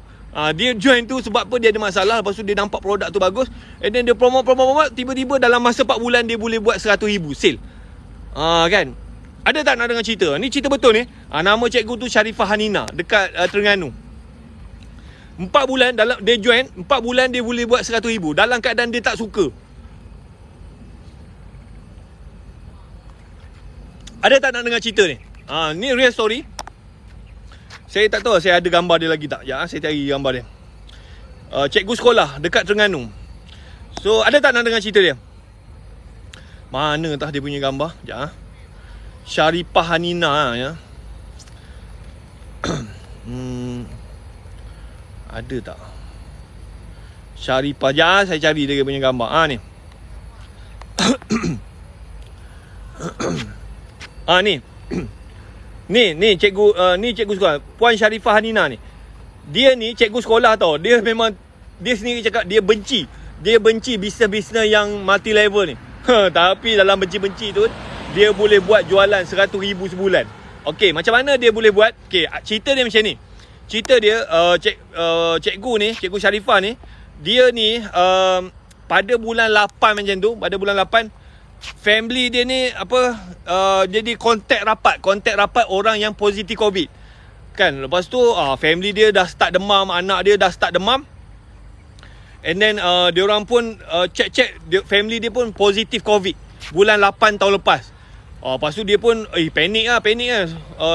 Speaker 1: Dia join tu sebab apa? Dia ada masalah. Lepas tu dia nampak produk tu bagus, and then dia promote. Tiba-tiba dalam masa 4 bulan dia boleh buat 100,000 sale. Kan? Ada tak nak dengar cerita? Ni cerita betul ni. Nama cikgu tu Sharifah Hanina, dekat Terengganu. 4 bulan dalam dia join, 4 bulan dia boleh buat 100,000 dalam keadaan dia tak suka. Ada tak nak dengar cerita ni? Ni real story. Saya tak tahu saya ada gambar dia lagi tak. Ya, saya cari gambar dia. Cikgu sekolah dekat Terengganu. So, ada tak nak dengar cerita dia? Mana tah dia punya gambar? Ya. Sharifah Hanina ya. Ada tak? Sharifah. Ya, saya cari dia punya gambar. Ni. ni. Ni cikgu sekolah. Puan Sharifah Hanina ni. Dia ni cikgu sekolah tau. Dia memang, dia sendiri cakap dia benci bisnes-bisnes yang multi level ni. Tapi dalam benci-benci tu, dia boleh buat jualan 100,000 sebulan. Okey, macam mana dia boleh buat? Okey, cerita dia macam ni. Cerita dia, cikgu ni, Cikgu Sharifah ni, dia ni pada bulan 8 macam tu, pada bulan 8, family dia ni jadi kontak rapat orang yang positif COVID. Kan, lepas tu family dia dah start demam, anak dia dah start demam. And then diorang pun check family dia pun positif COVID bulan 8 tahun lepas. Lepas tu dia pun panik lah.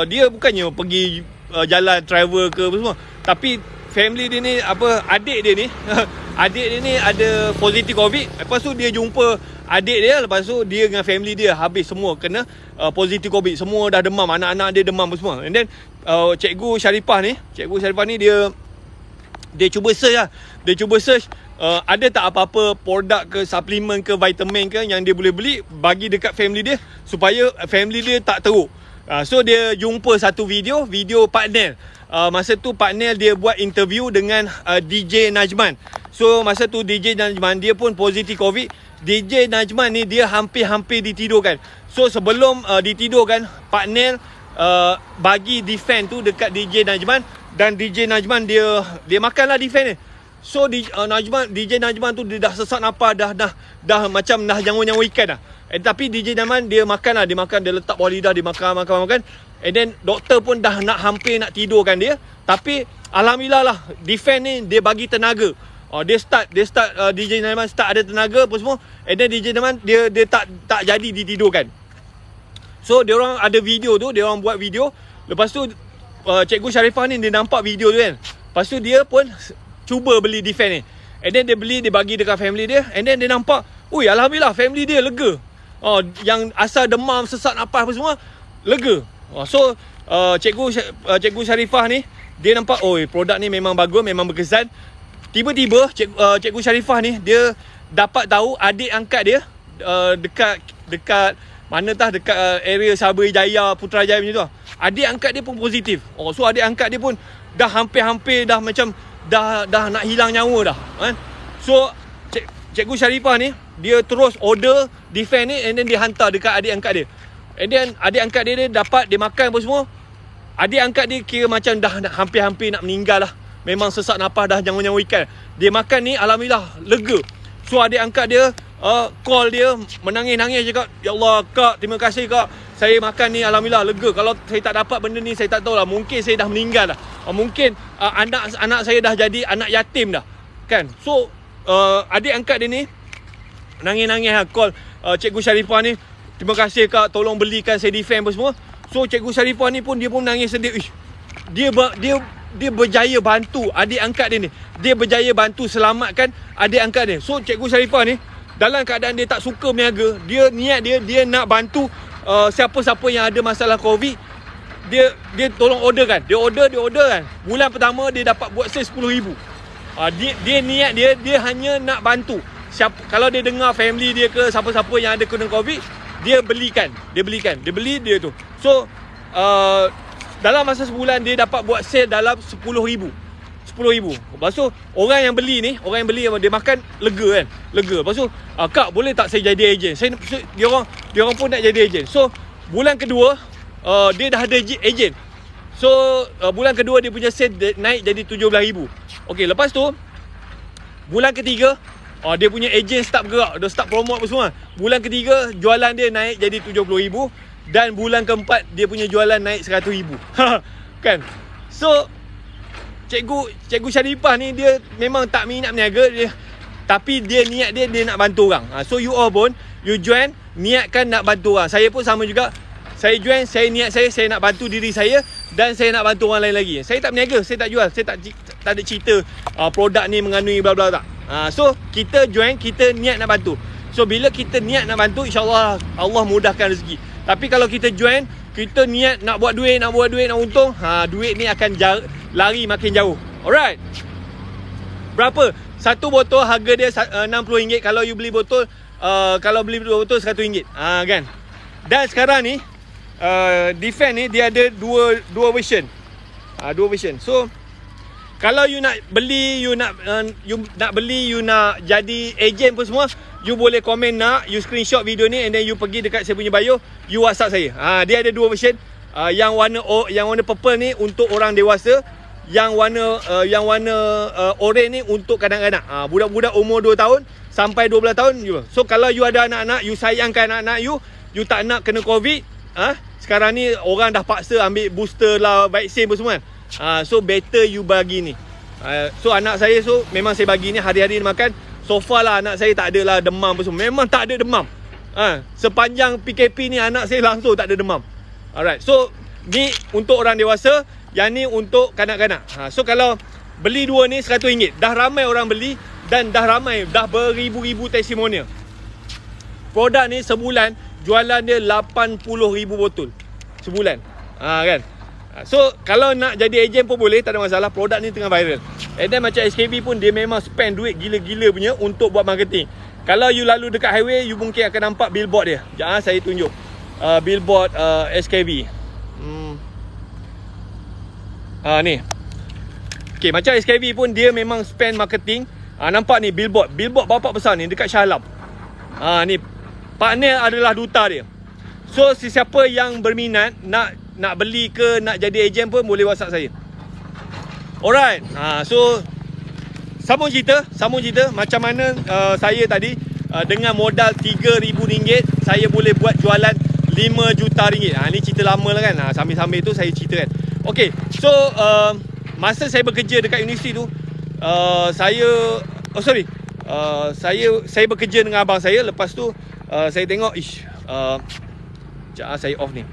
Speaker 1: Dia bukannya pergi jalan travel ke apa semua, tapi family dia ni adik dia ni adik dia ni ada positif COVID. Lepas tu dia jumpa adik dia, lepas tu dia dengan family dia habis semua kena positif COVID, semua dah demam, anak-anak dia demam semua. And then Cikgu Sharifah ni dia cuba search lah. Dia cuba search ada tak apa-apa produk ke suplemen ke vitamin ke yang dia boleh beli bagi dekat family dia supaya family dia tak teruk. So dia jumpa satu video Pak Nel. Masa tu Pak Nel dia buat interview dengan DJ Najman. So masa tu DJ Najman dia pun positif COVID. DJ Najman ni dia hampir ditidurkan. So sebelum ditidurkan, Pak Nel bagi defend tu dekat DJ Najman, dan DJ Najman dia makanlah defend ni. So DJ Najman tu dia dah sesak napas, dah macam dah jangun-jangun ikan dah. Tapi DJ Najman dia makan, dia letak bawah lidah, dia makan. And then doktor pun dah hampir nak tidurkan dia, tapi alhamdulillah lah defend ni dia bagi tenaga. Dia start DJ Najman start ada tenaga apa semua. And then DJ Najman dia tak jadi ditidurkan. So dia orang ada video tu, dia orang buat video. Lepas tu Cikgu Sharifah ni dia nampak video tu kan. Lepas tu dia pun cuba beli defend ni. And then dia beli, dia bagi dekat family dia. And then dia nampak, ui alhamdulillah family dia lega. Yang asal demam, sesak napas apa semua, lega. So Cikgu Sharifah ni dia nampak, produk ni memang bagus, memang berkesan. Tiba-tiba Cikgu Sharifah ni dia dapat tahu adik angkat dia dekat mana tah, dekat area Sabri Jaya, Putrajaya macam tu. Adik angkat dia pun positif. So adik angkat dia pun dah hampir dah macam dah nak hilang nyawa dah kan. So Cikgu Sharifah ni dia terus order defend ni, and then dia hantar dekat adik angkat dia. And then adik angkat dia dapat, dia makan apa semua. Adik angkat dia kira macam dah hampir nak meninggal lah. Memang sesak napas, dah jangun-jangun ikan. Dia makan ni alhamdulillah lega. So adik angkat dia call dia menangis-nangis, cakap, "Ya Allah kak, terima kasih kak. Saya makan ni alhamdulillah lega. Kalau saya tak dapat benda ni, saya tak tahulah, mungkin saya dah meninggal dah. Mungkin anak saya dah jadi anak yatim dah." Kan? So adik angkat dia ni nangis-nangis lah, call Cikgu Sharifah ni, "Terima kasih kak, tolong belikan saya defend apa semua." So Cikgu Sharifah ni pun dia pun nangis sedih. Dia berjaya bantu adik angkat dia ni. Dia berjaya bantu selamatkan adik angkat dia. So Cikgu Sharifah ni dalam keadaan dia tak suka berniaga, dia niat dia nak bantu siapa-siapa yang ada masalah COVID. Dia tolong order kan. Dia order kan. Bulan pertama dia dapat buat sale 10,000. Dia niat dia hanya nak bantu. Kalau dia dengar family dia ke siapa-siapa yang ada kena COVID, dia belikan. Dia beli dia tu. So dalam masa sebulan dia dapat buat sale dalam 10,000. Lepas tu orang yang beli dia makan lega kan. Lepas tu kak boleh tak saya jadi ejen? Dia orang pun nak jadi ejen. So bulan kedua dia dah ada ejen. So bulan kedua dia punya sale naik jadi 17,000. Okey, lepas tu bulan ketiga dia punya ejen start bergerak, dia start promote apa semua. Bulan ketiga jualan dia naik jadi 70,000. Dan bulan keempat dia punya jualan naik 100,000. Kan? So Cikgu Sharifah ni dia memang tak minat berniaga dia, tapi dia niat dia nak bantu orang. So you all pun you join niatkan nak bantu orang. Saya pun sama juga. Saya join, saya niat saya nak bantu diri saya dan saya nak bantu orang lain lagi. Saya tak berniaga, saya tak jual, saya tak ada cerita produk ni mengandungi bla bla tak. So kita join, kita niat nak bantu. So bila kita niat nak bantu, insya-Allah Allah mudahkan rezeki. Tapi kalau kita join, kita niat nak buat duit, nak untung, duit ni akan lari makin jauh. Alright. Berapa? Satu botol harga dia RM60. Kalau you beli botol, kalau beli dua botol RM100. Kan. Dan sekarang ni Defend ni dia ada dua version. Dua version. So kalau you nak beli, you nak jadi ejen pun semua, you boleh komen nak, you screenshot video ni and then you pergi dekat saya punya bio, you WhatsApp saya. Dia ada dua version. Yang warna purple ni untuk orang dewasa, yang warna orange ni untuk kanak-kanak. Budak-budak umur 2 tahun sampai 12 tahun. So kalau you ada anak-anak, you sayangkan anak-anak you tak nak kena COVID. Sekarang ni orang dah paksa ambil booster lah, vaksin pun semua kan. So better you bagi ni. So anak saya, so memang saya bagi ni hari-hari dia makan. So far lah anak saya tak adalah demam pun semua. Memang tak ada demam. Sepanjang PKP ni anak saya langsung tak ada demam. Alright. So ni untuk orang dewasa, yang ni untuk kanak-kanak. So kalau beli dua ni RM100. Dah ramai orang beli dan dah beribu-ribu testimonial. Produk ni sebulan jualan dia 80,000 botol sebulan. Kan. So kalau nak jadi ejen pun boleh, tak ada masalah. Produk ni tengah viral. And then macam SKB pun dia memang spend duit gila-gila punya untuk buat marketing. Kalau you lalu dekat highway, you mungkin akan nampak billboard dia. Sekejap saya tunjuk billboard SKB. Ni. Okay, macam SKB pun dia memang spend marketing. Nampak ni billboard bapak besar ni dekat Shah Alam. Ni partner adalah duta dia. So sesiapa yang berminat nak beli ke nak jadi ejen pun boleh WhatsApp saya. Alright. So sambung cerita macam mana saya tadi dengan modal RM3,000 saya boleh buat jualan RM5 juta. Ni cerita lama lah kan. Sambil-sambil tu saya ceritakan. Okay. So masa saya bekerja dekat universiti tu, saya bekerja dengan abang saya. Lepas tu saya tengok saya off ni.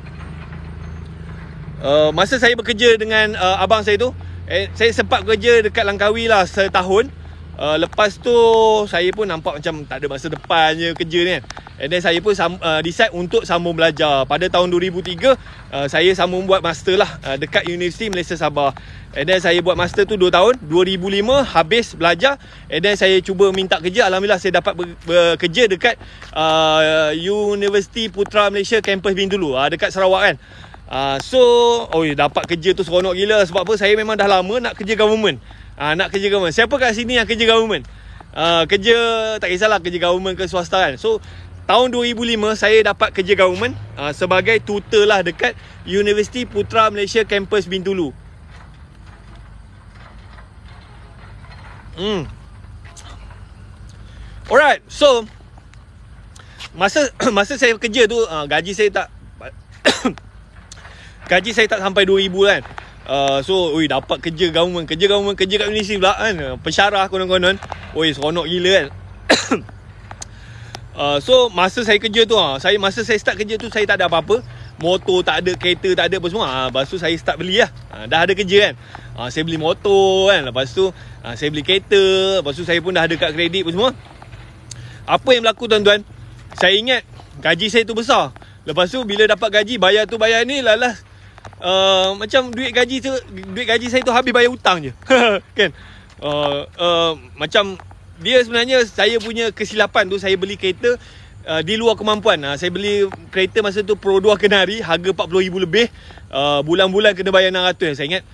Speaker 1: Masa saya bekerja dengan abang saya tu, saya sempat bekerja dekat Langkawi lah setahun. Lepas tu saya pun nampak macam tak ada masa depan je kerja ni kan. And then saya pun decide untuk sambung belajar. Pada tahun 2003 saya sambung buat master lah dekat Universiti Malaysia Sabah. And then saya buat master tu 2 tahun. 2005 habis belajar. And then saya cuba minta kerja. Alhamdulillah saya dapat bekerja dekat Universiti Putra Malaysia Kampus Bintulu dekat Sarawak kan. Dapat kerja tu seronok gila. Sebab apa? Saya memang dah lama nak kerja government. Nak kerja government. Siapa kat sini yang kerja government? Kerja, tak kisahlah kerja government ke swasta kan. So tahun 2005 saya dapat kerja government sebagai tutor lah dekat Universiti Putra Malaysia Kampus Bintulu. Alright. So masa saya kerja tu gaji saya tak sampai 2,000 kan. Dapat kerja government kat universiti pula kan. Pensyarah konon-konon. Seronok gila kan. So masa saya kerja tu, masa saya start kerja tu saya tak ada apa-apa. Motor tak ada, kereta tak ada apa semua. Lepas tu saya start beli lah. Dah ada kerja kan. Saya beli motor kan. Lepas tu saya beli kereta. Lepas tu saya pun dah ada kad kredit apa semua. Apa yang berlaku tuan-tuan? Saya ingat gaji saya tu besar. Lepas tu bila dapat gaji, bayar tu bayar ni, lalas macam duit gaji saya tu habis bayar hutang je. Kan. Macam dia sebenarnya saya punya kesilapan tu, saya beli kereta di luar kemampuan. Saya beli kereta masa tu Pro 2 Kenari, harga RM40,000 lebih. Bulan-bulan kena bayar RM600. Saya ingat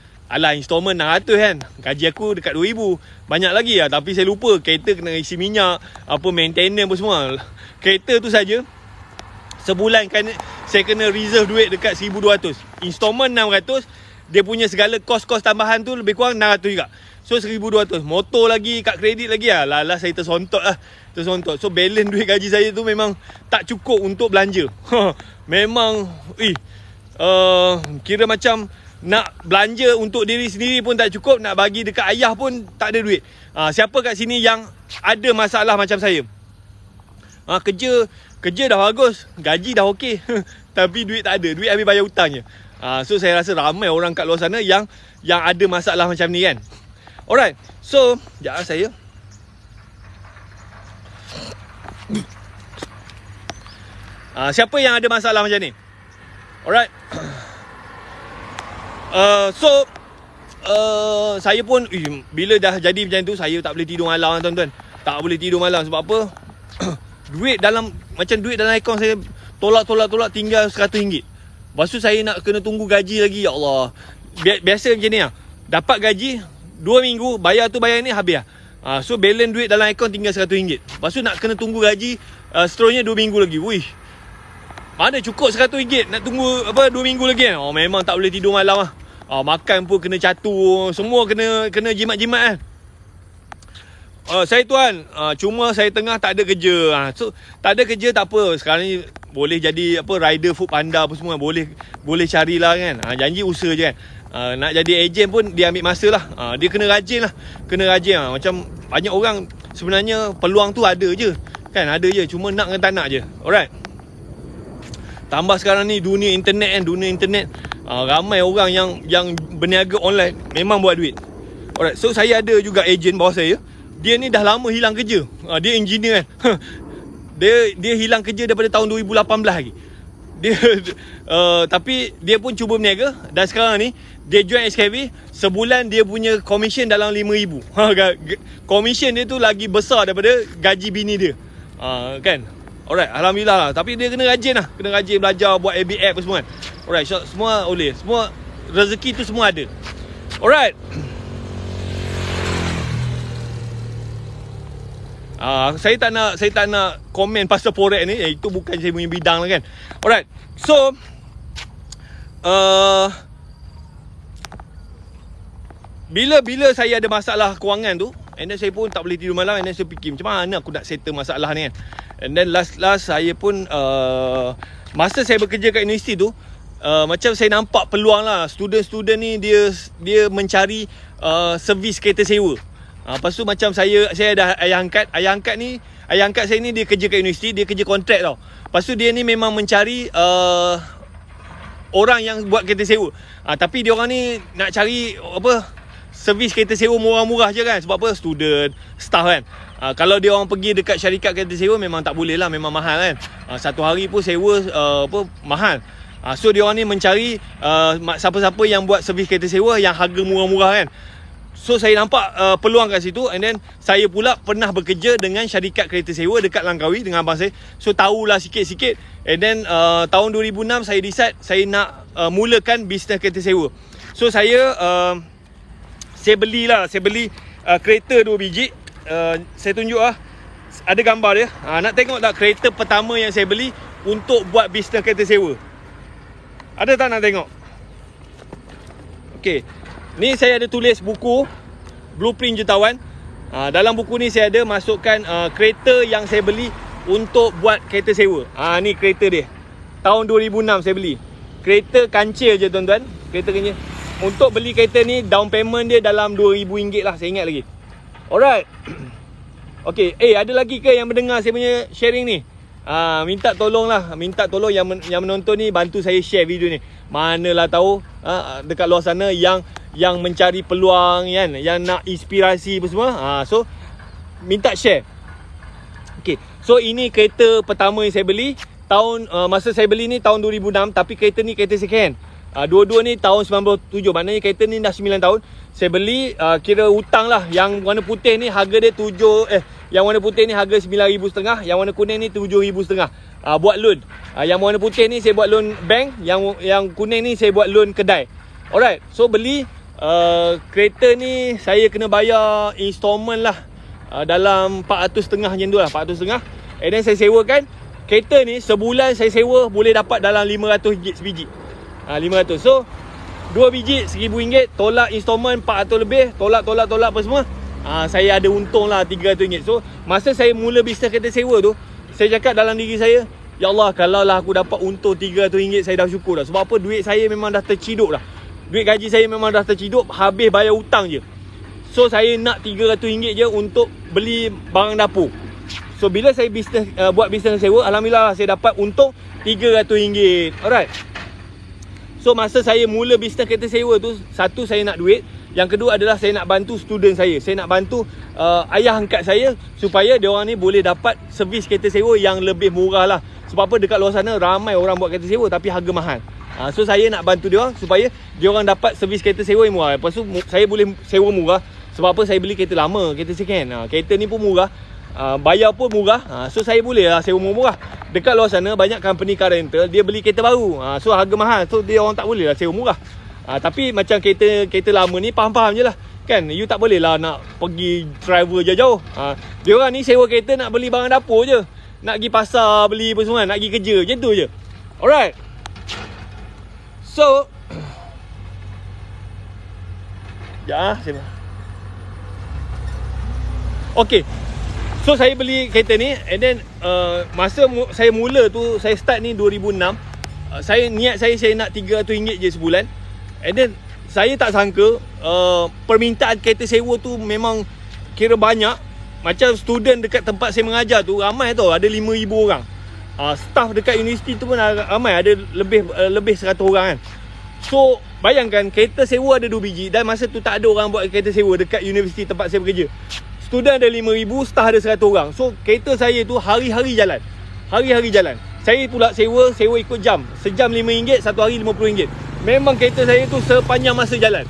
Speaker 1: installment RM600 kan. Gaji aku dekat RM2,000. Banyak lagi lah. Tapi saya lupa kereta kena isi minyak, maintenance apa semua. Kereta tu saja sebulan kan saya kena reserve duit dekat RM1,200. Installment RM600. Dia punya segala kos-kos tambahan tu lebih kurang RM600 juga. So RM1,200. Motor lagi, kad kredit lagi lah. Lala saya tersontot lah. tersontot. So balance duit gaji saya tu memang tak cukup untuk belanja. Memang kira macam nak belanja untuk diri sendiri pun tak cukup, nak bagi dekat ayah pun tak ada duit. Siapa kat sini yang ada masalah macam saya? Kerja dah bagus, gaji dah okey, tapi duit tak ada, duit habis bayar hutang je. So saya rasa ramai orang kat luar sana yang ada masalah macam ni kan. Alright, so sekejap saya. Siapa yang ada masalah macam ni? Alright. Saya pun bila dah jadi macam tu, saya tak boleh tidur malam tuan-tuan. Tak boleh tidur malam sebab apa? duit dalam akaun saya tolak tinggal RM100. Lepas tu saya nak kena tunggu gaji lagi. Ya Allah. Biasa macam ni lah. Dapat gaji 2 minggu, bayar ni habis lah. So balance duit dalam akaun tinggal RM100. Lepas tu nak kena tunggu gaji seterusnya 2 minggu lagi. Wih, mana cukup RM100 nak tunggu 2 minggu lagi kan? Memang tak boleh tidur malam lah. Makan pun kena catur, semua kena jimat-jimat kan. Saya tuan, cuma saya tengah tak ada kerja. So tak ada kerja tak apa. Sekarang ni boleh jadi rider Food Panda apa semua, boleh carilah kan. Janji usaha je kan. Nak jadi ejen pun dia ambil masa lah. Dia kena rajin lah. Macam banyak orang sebenarnya peluang tu ada je kan, ada je, cuma nak dengan tak nak je. Alright. Tambah sekarang ni dunia internet kan, ramai orang yang berniaga online memang buat duit. Alright, so saya ada juga ejen bawah saya. Dia ni dah lama hilang kerja. Dia engineer kan. Dia hilang kerja daripada tahun 2018 lagi. Tapi dia pun cuba berniaga. Dan sekarang ni dia join SKV, sebulan dia punya commission dalam RM5,000. Commission dia tu lagi besar daripada gaji bini dia. Kan? Alright, alhamdulillah lah. Tapi dia kena rajin lah. Kena rajin belajar, buat AB app semua kan. Alright, so, semua boleh. Semua rezeki tu semua ada. Alright. Saya tak nak komen pasal forex ni. Itu bukan saya punya bidang lah kan. Alright. So bila saya ada masalah kewangan tu, and then saya pun tak boleh tidur malam, and then saya fikir macam mana aku nak settle masalah ni kan. And then last saya pun masa saya bekerja kat universiti tu, macam saya nampak peluang lah. Student ni dia mencari servis kereta sewa. Lepas tu macam saya ada ayah angkat. Ayah angkat saya ni dia kerja kat universiti, dia kerja kontrak tau. Lepas tu dia ni memang mencari orang yang buat kereta sewa. Tapi dia orang ni nak cari servis kereta sewa murah-murah je kan. Sebab apa? Student, staff kan. Kalau dia orang pergi dekat syarikat kereta sewa memang tak boleh lah, memang mahal kan. Satu hari pun sewa mahal. So dia orang ni mencari siapa-siapa yang buat servis kereta sewa yang harga murah-murah kan. So saya nampak peluang kat situ. And then saya pula pernah bekerja dengan syarikat kereta sewa dekat Langkawi dengan abang saya. So tahulah sikit-sikit. And then tahun 2006 saya decide saya nak mulakan bisnes kereta sewa. So saya beli kereta 2 biji. Saya tunjuk lah, ada gambar dia. Nak tengok tak kereta pertama yang saya beli untuk buat bisnes kereta sewa? Ada tak nak tengok? Okay, ni saya ada tulis buku Blueprint Jutawan. Dalam buku ni saya ada masukkan kereta yang saya beli untuk buat kereta sewa. Ni kereta dia. Tahun 2006 saya beli. Kereta kancil je tuan-tuan. Kereta kancil. Untuk beli kereta ni down payment dia dalam RM2,000 lah, saya ingat lagi. Alright. Okay, ada lagi ke yang mendengar saya punya sharing ni? Minta tolong yang menonton ni, bantu saya share video ni. Manalah tahu dekat luar sana yang mencari peluang kan, yang nak inspirasi apa semua. So minta share. Okay, so ini kereta pertama yang saya beli. Masa saya beli ni tahun 2006, tapi kereta ni kereta second hand. Dua-dua ni tahun 97. Maknanya kereta ni dah 9 tahun. Saya beli kira hutang lah. Yang warna putih ni harga dia yang warna putih ni harga RM9,500. Yang warna kuning ni RM7,500. Buat loan. Yang warna putih ni saya buat loan bank. Yang kuning ni saya buat loan kedai. Alright. So beli kereta ni saya kena bayar installment lah, dalam RM400.5 macam tu lah, RM400.5. And then saya sewakan. Kereta ni sebulan saya sewa boleh dapat dalam RM500 sebiji. 500. So 2 biji RM1,000, tolak installment 400 lebih, tolak apa semua. saya ada untung lah RM300. So masa saya mula bisnes kereta sewa tu, saya cakap dalam diri saya, ya Allah, kalau lah aku dapat untung RM300, saya dah syukur dah. Sebab apa? Duit saya memang dah terciduk dah. Duit gaji saya memang dah terciduk, habis bayar hutang je. So saya nak RM300 je untuk beli barang dapur. So bila saya buat bisnes sewa, alhamdulillah saya dapat untung RM300. Alright. So masa saya mula bisnes kereta sewa tu, satu, saya nak duit. Yang kedua adalah saya nak bantu student saya. Saya nak bantu ayah angkat saya supaya dia orang ni boleh dapat servis kereta sewa yang lebih murah lah. Sebab apa? Dekat luar sana ramai orang buat kereta sewa tapi harga mahal. So saya nak bantu dia orang supaya dia orang dapat servis kereta sewa yang murah. Lepas tu saya boleh sewa murah. Sebab apa? Saya beli kereta lama, kereta second. Kereta ni pun murah. Bayar pun murah. So saya boleh lah sewa murah. Dekat luar sana banyak company car rental, dia beli kereta baru. So harga mahal. So dia orang tak boleh lah sewa murah. Tapi macam kereta lama ni faham-faham je lah. Kan, you tak boleh lah nak pergi driver jauh-jauh. Dia orang ni sewa kereta nak beli barang dapur je. Nak pergi pasar beli apa semua, nak pergi kerja. Macam tu je. Alright. So saya okay. So saya beli kereta ni. And then masa saya mula tu, saya start ni 2006. Niat saya nak RM300 je sebulan. And then saya tak sangka permintaan kereta sewa tu memang kira banyak. Macam student dekat tempat saya mengajar tu ramai tau, ada 5,000 orang. Staff dekat universiti tu pun ramai, ada lebih 100 orang kan. So bayangkan, kereta sewa ada 2 biji. Dan masa tu tak ada orang buat kereta sewa dekat universiti tempat saya bekerja. Student ada 5,000, staff ada 100 orang. So kereta saya tu hari-hari jalan. Hari-hari jalan. Saya pula sewa ikut jam. Sejam RM5, satu hari RM50. Memang kereta saya tu sepanjang masa jalan.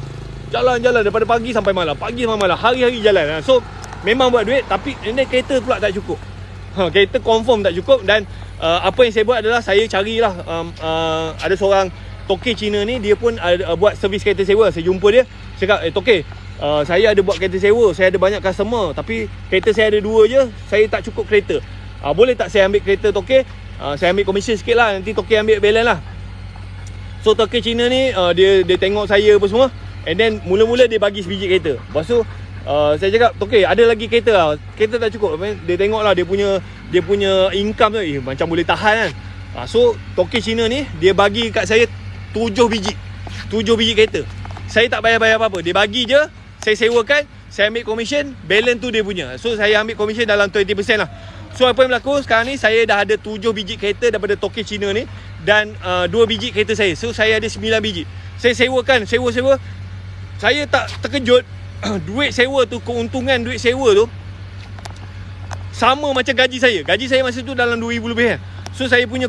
Speaker 1: Jalan-jalan daripada pagi sampai malam. Pagi sampai malam. Hari-hari jalan. So memang buat duit. Tapi ini kereta pula tak cukup. Kereta confirm tak cukup. Dan apa yang saya buat adalah saya carilah ada seorang Toke Cina ni. Dia pun buat servis kereta sewa. Saya jumpa dia. Saya cakap, Toke, saya ada buat kereta sewa. Saya ada banyak customer. Tapi kereta saya ada 2 je. Saya tak cukup kereta. Boleh tak saya ambil kereta Toke? Saya ambil komisen sikit lah. Nanti Toke ambil balance lah. So Toke Cina ni dia tengok saya apa semua. And then mula-mula dia bagi sebiji kereta. Lepas tu saya cakap, Toke, ada lagi kereta lah. Kereta tak cukup. Dia tengok lah dia punya income tu, macam boleh tahan kan. So Toke Cina ni dia bagi kat saya 7 biji kereta. Saya tak bayar apa-apa. Dia bagi je, saya sewakan, saya ambil komisen, balance tu dia punya. So saya ambil komisen dalam 20% lah. So apa yang berlaku sekarang ni, saya dah ada 7 biji kereta daripada Toke Cina ni. Dan 2 biji kereta saya. So saya ada 9 biji. Saya sewakan, sewa. Saya tak terkejut. Duit sewa tu, keuntungan duit sewa tu sama macam gaji saya. Gaji saya masa tu dalam 2,000 lebih kan. So saya punya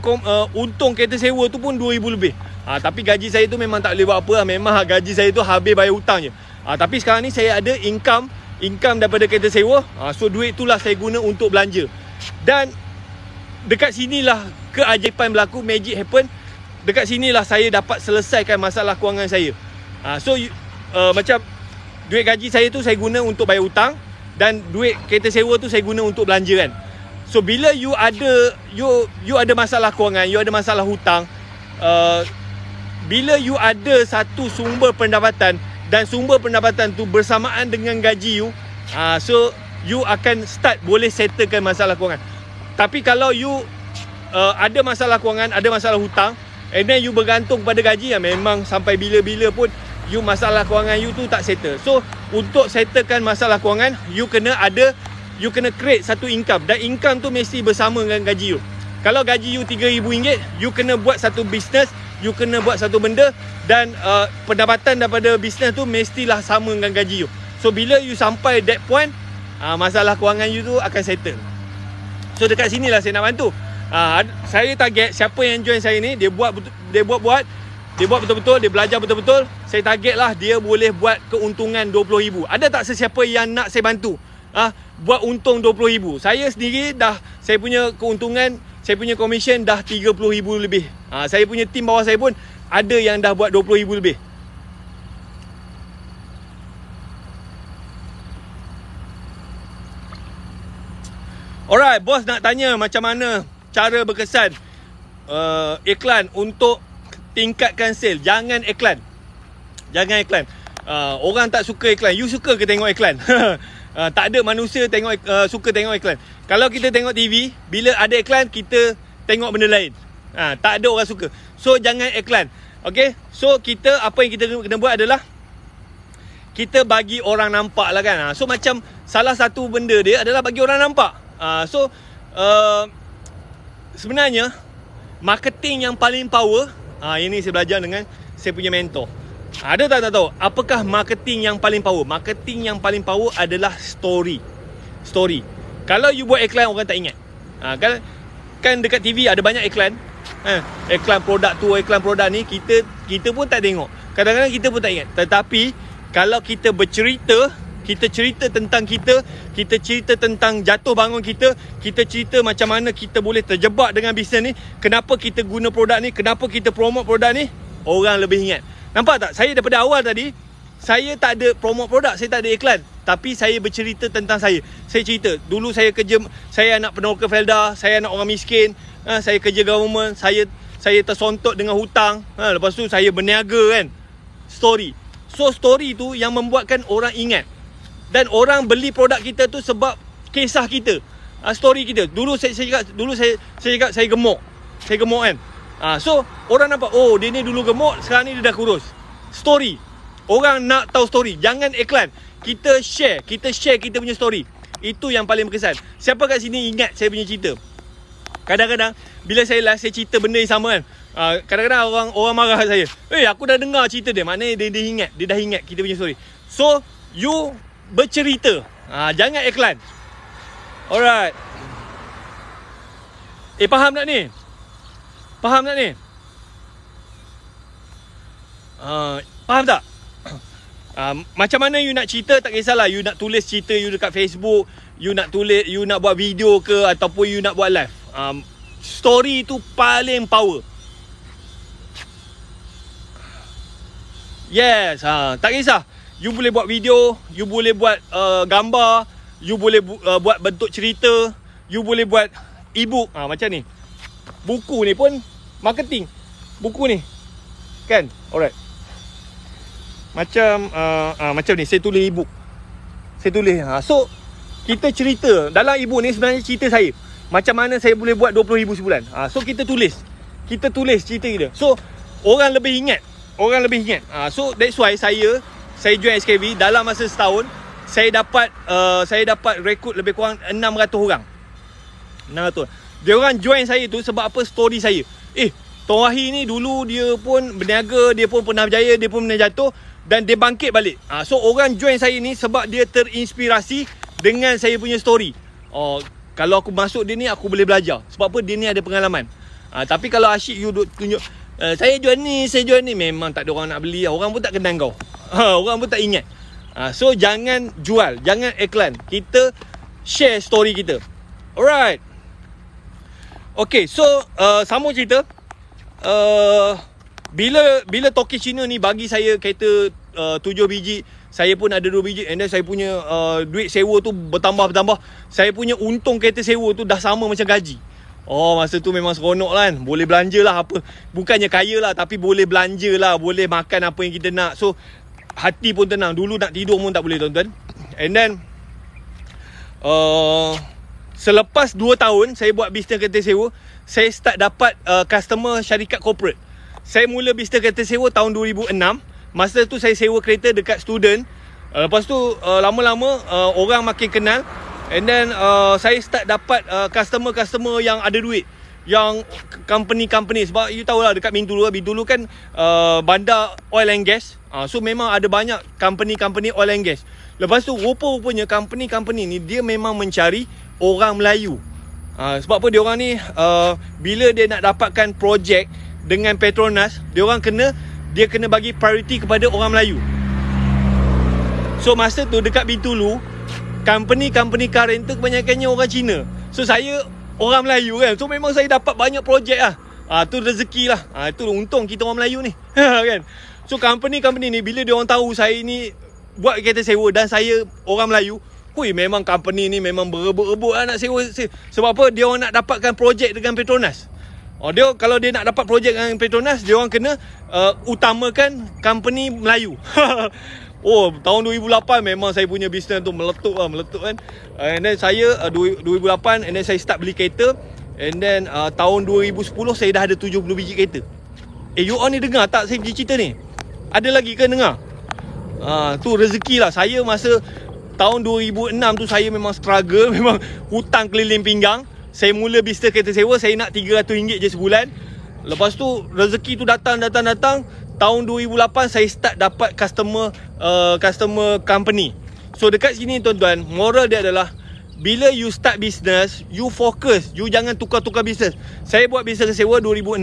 Speaker 1: untung kereta sewa tu pun 2,000 lebih. Tapi gaji saya tu memang tak boleh buat apa lah. Memang gaji saya tu habis bayar hutang je. Tapi sekarang ni saya ada income daripada kereta sewa. So duit tu lah saya guna untuk belanja. Dan dekat sinilah keajaiban berlaku, magic happen. Dekat sinilah saya dapat selesaikan masalah kewangan saya. So macam duit gaji saya tu saya guna untuk bayar hutang. Dan duit kereta sewa tu saya guna untuk belanja kan. So bila you ada masalah kewangan, you ada masalah hutang, bila you ada satu sumber pendapatan, dan sumber pendapatan tu bersamaan dengan gaji you, so you akan start boleh settlekan masalah kewangan. Tapi kalau you ada masalah kewangan, ada masalah hutang, and then you bergantung pada gaji, memang sampai bila-bila pun you masalah kewangan you tu tak settle. So untuk settlekan masalah kewangan, you kena create satu income. Dan income tu mesti bersama dengan gaji you. Kalau gaji you RM3,000, you kena buat satu business, you kena buat satu benda. Dan pendapatan daripada business tu mestilah sama dengan gaji you. So bila you sampai that point, masalah kewangan you tu akan settle. So dekat sinilah saya nak bantu. Saya target siapa yang join saya ni, dia buat betul-betul, dia belajar betul-betul. Saya target lah dia boleh buat keuntungan RM20,000. Ada tak sesiapa yang nak saya bantu buat untung RM20,000? Saya sendiri dah, saya punya keuntungan, saya punya komisen dah RM30,000 lebih. Saya punya tim bawah saya pun ada yang dah buat RM20,000 lebih. Alright, bos nak tanya macam mana cara berkesan iklan untuk tingkatkan sale. Jangan iklan. Orang tak suka iklan. You suka ke tengok iklan? Tak ada manusia suka tengok iklan. Kalau kita tengok TV, bila ada iklan kita tengok benda lain. Tak ada orang suka. So jangan iklan. Okay, so kita apa yang kita kena buat adalah kita bagi orang nampak lah kan. So macam salah satu benda dia adalah bagi orang nampak. Sebenarnya marketing yang paling power, ini saya belajar dengan saya punya mentor. Ada tak tahu apakah marketing yang paling power? Marketing yang paling power adalah story. Kalau you buat iklan orang tak ingat. Kan dekat TV ada banyak iklan. Iklan produk tu, iklan produk ni, kita pun tak tengok. Kadang-kadang kita pun tak ingat. Tetapi kalau kita bercerita, kita cerita tentang kita cerita tentang jatuh bangun kita cerita macam mana kita boleh terjebak dengan bisnes ni, kenapa kita guna produk ni, kenapa kita promote produk ni, orang lebih ingat. Nampak tak? Saya daripada awal tadi, saya tak ada promote produk, saya tak ada iklan, tapi saya bercerita tentang saya. Saya cerita, dulu saya kerja, saya anak penolong Felda, saya anak orang miskin, saya kerja government, saya tersontot dengan hutang, lepas tu saya berniaga kan. Story. So story tu yang membuatkan orang ingat. Dan orang beli produk kita tu sebab kisah kita, story kita. Dulu saya cakap saya gemuk. Saya gemuk kan. So orang nampak, oh dia ni dulu gemuk, sekarang ni dia dah kurus. Story. Orang nak tahu story. Jangan iklan. Kita share kita punya story. Itu yang paling berkesan. Siapa kat sini ingat saya punya cerita? Kadang-kadang bila saya live, saya cerita benda yang sama kan. Kadang-kadang orang marah kat saya. Aku dah dengar cerita dia. Maknanya dia dah ingat kita punya story. So you bercerita, jangan iklan. Alright. Faham tak ni? Faham tak? Macam mana you nak cerita, tak kisahlah. You nak tulis cerita you dekat Facebook, you nak buat video ke, ataupun you nak buat live. Story tu paling power. Yes, tak kisah. You boleh buat video, you boleh buat gambar, you boleh buat bentuk cerita, you boleh buat e-book. Macam ni. Buku ni pun marketing. Buku ni. Kan? Alright. Macam ni, saya tulis e-book. Saya tulis. So, kita cerita. Dalam e-book ni sebenarnya cerita saya. Macam mana saya boleh buat 20,000 sebulan. So, kita tulis. Kita tulis cerita kita. So, orang lebih ingat. So, that's why saya join SKV. Dalam masa setahun, saya dapat rekrut lebih kurang 600 orang. 600. Dia orang join saya tu sebab apa? Story saya. Tuan Wahid ni dulu dia pun berniaga, dia pun pernah berjaya, dia pun pernah jatuh dan dia bangkit balik. So orang join saya ni sebab dia terinspirasi dengan saya punya story. Kalau aku masuk dia ni, aku boleh belajar. Sebab apa? Dia ni ada pengalaman. Tapi kalau asyik you tunjuk, saya jual ni, memang tak ada orang nak beli. Orang pun tak kenal kau. Orang pun tak ingat. So jangan jual, jangan iklan. Kita share story kita. Alright. Okay, so sambung cerita. Bila Toki Cina ni bagi saya kereta 7 biji, saya pun ada 2 biji, and then saya punya duit sewa tu bertambah. Saya punya untung kereta sewa tu dah sama macam gaji. Masa tu memang seronok kan. Boleh belanja lah apa. Bukannya kaya lah, tapi boleh belanja lah, boleh makan apa yang kita nak. So hati pun tenang. Dulu nak tidur pun tak boleh, tuan-tuan. And then selepas 2 tahun saya buat bisnes kereta sewa, saya start dapat customer syarikat corporate. Saya mula bisnes kereta sewa tahun 2006. Masa tu saya sewa kereta dekat student. Lepas tu lama-lama orang makin kenal. And then saya start dapat customer-customer yang ada duit, yang company-company. Sebab you tahulah dekat Bintulu kan bandar oil and gas. So memang ada banyak company-company oil and gas. Lepas tu rupa-rupanya company-company ni dia memang mencari orang Melayu. Sebab apa? Dia orang ni bila dia nak dapatkan projek dengan Petronas, dia kena bagi priority kepada orang Melayu. So masa tu dekat Bintulu, company car rental kebanyakannya orang Cina. So saya orang Melayu kan. So memang saya dapat banyak projek lah. Tu rezeki lah. Itu untung kita orang Melayu ni. Kan? So company ni bila dia orang tahu saya ni buat kereta sewa dan saya orang Melayu, memang company ni memang berebut-rebut lah nak sewa. Sebab apa? Dia orang nak dapatkan projek dengan Petronas. Kalau dia nak dapat projek dengan Petronas, dia orang kena utamakan company Melayu. Oh, tahun 2008 memang saya punya bisnes tu meletup kan. And then saya 2008 and then saya start beli kereta. And then tahun 2010 saya dah ada 70 biji kereta. You all ni dengar tak saya cerita ni? Ada lagi kan dengar? Tu rezeki lah. Saya masa tahun 2006 tu saya memang struggle, memang hutang keliling pinggang. Saya mula bisnes kereta sewa, saya nak RM300 je sebulan. Lepas tu rezeki tu datang. Tahun 2008 saya start dapat customer company. So dekat sini tuan-tuan, moral dia adalah bila you start business, you fokus, you jangan tukar-tukar bisnes. Saya buat bisnes sewa 2006,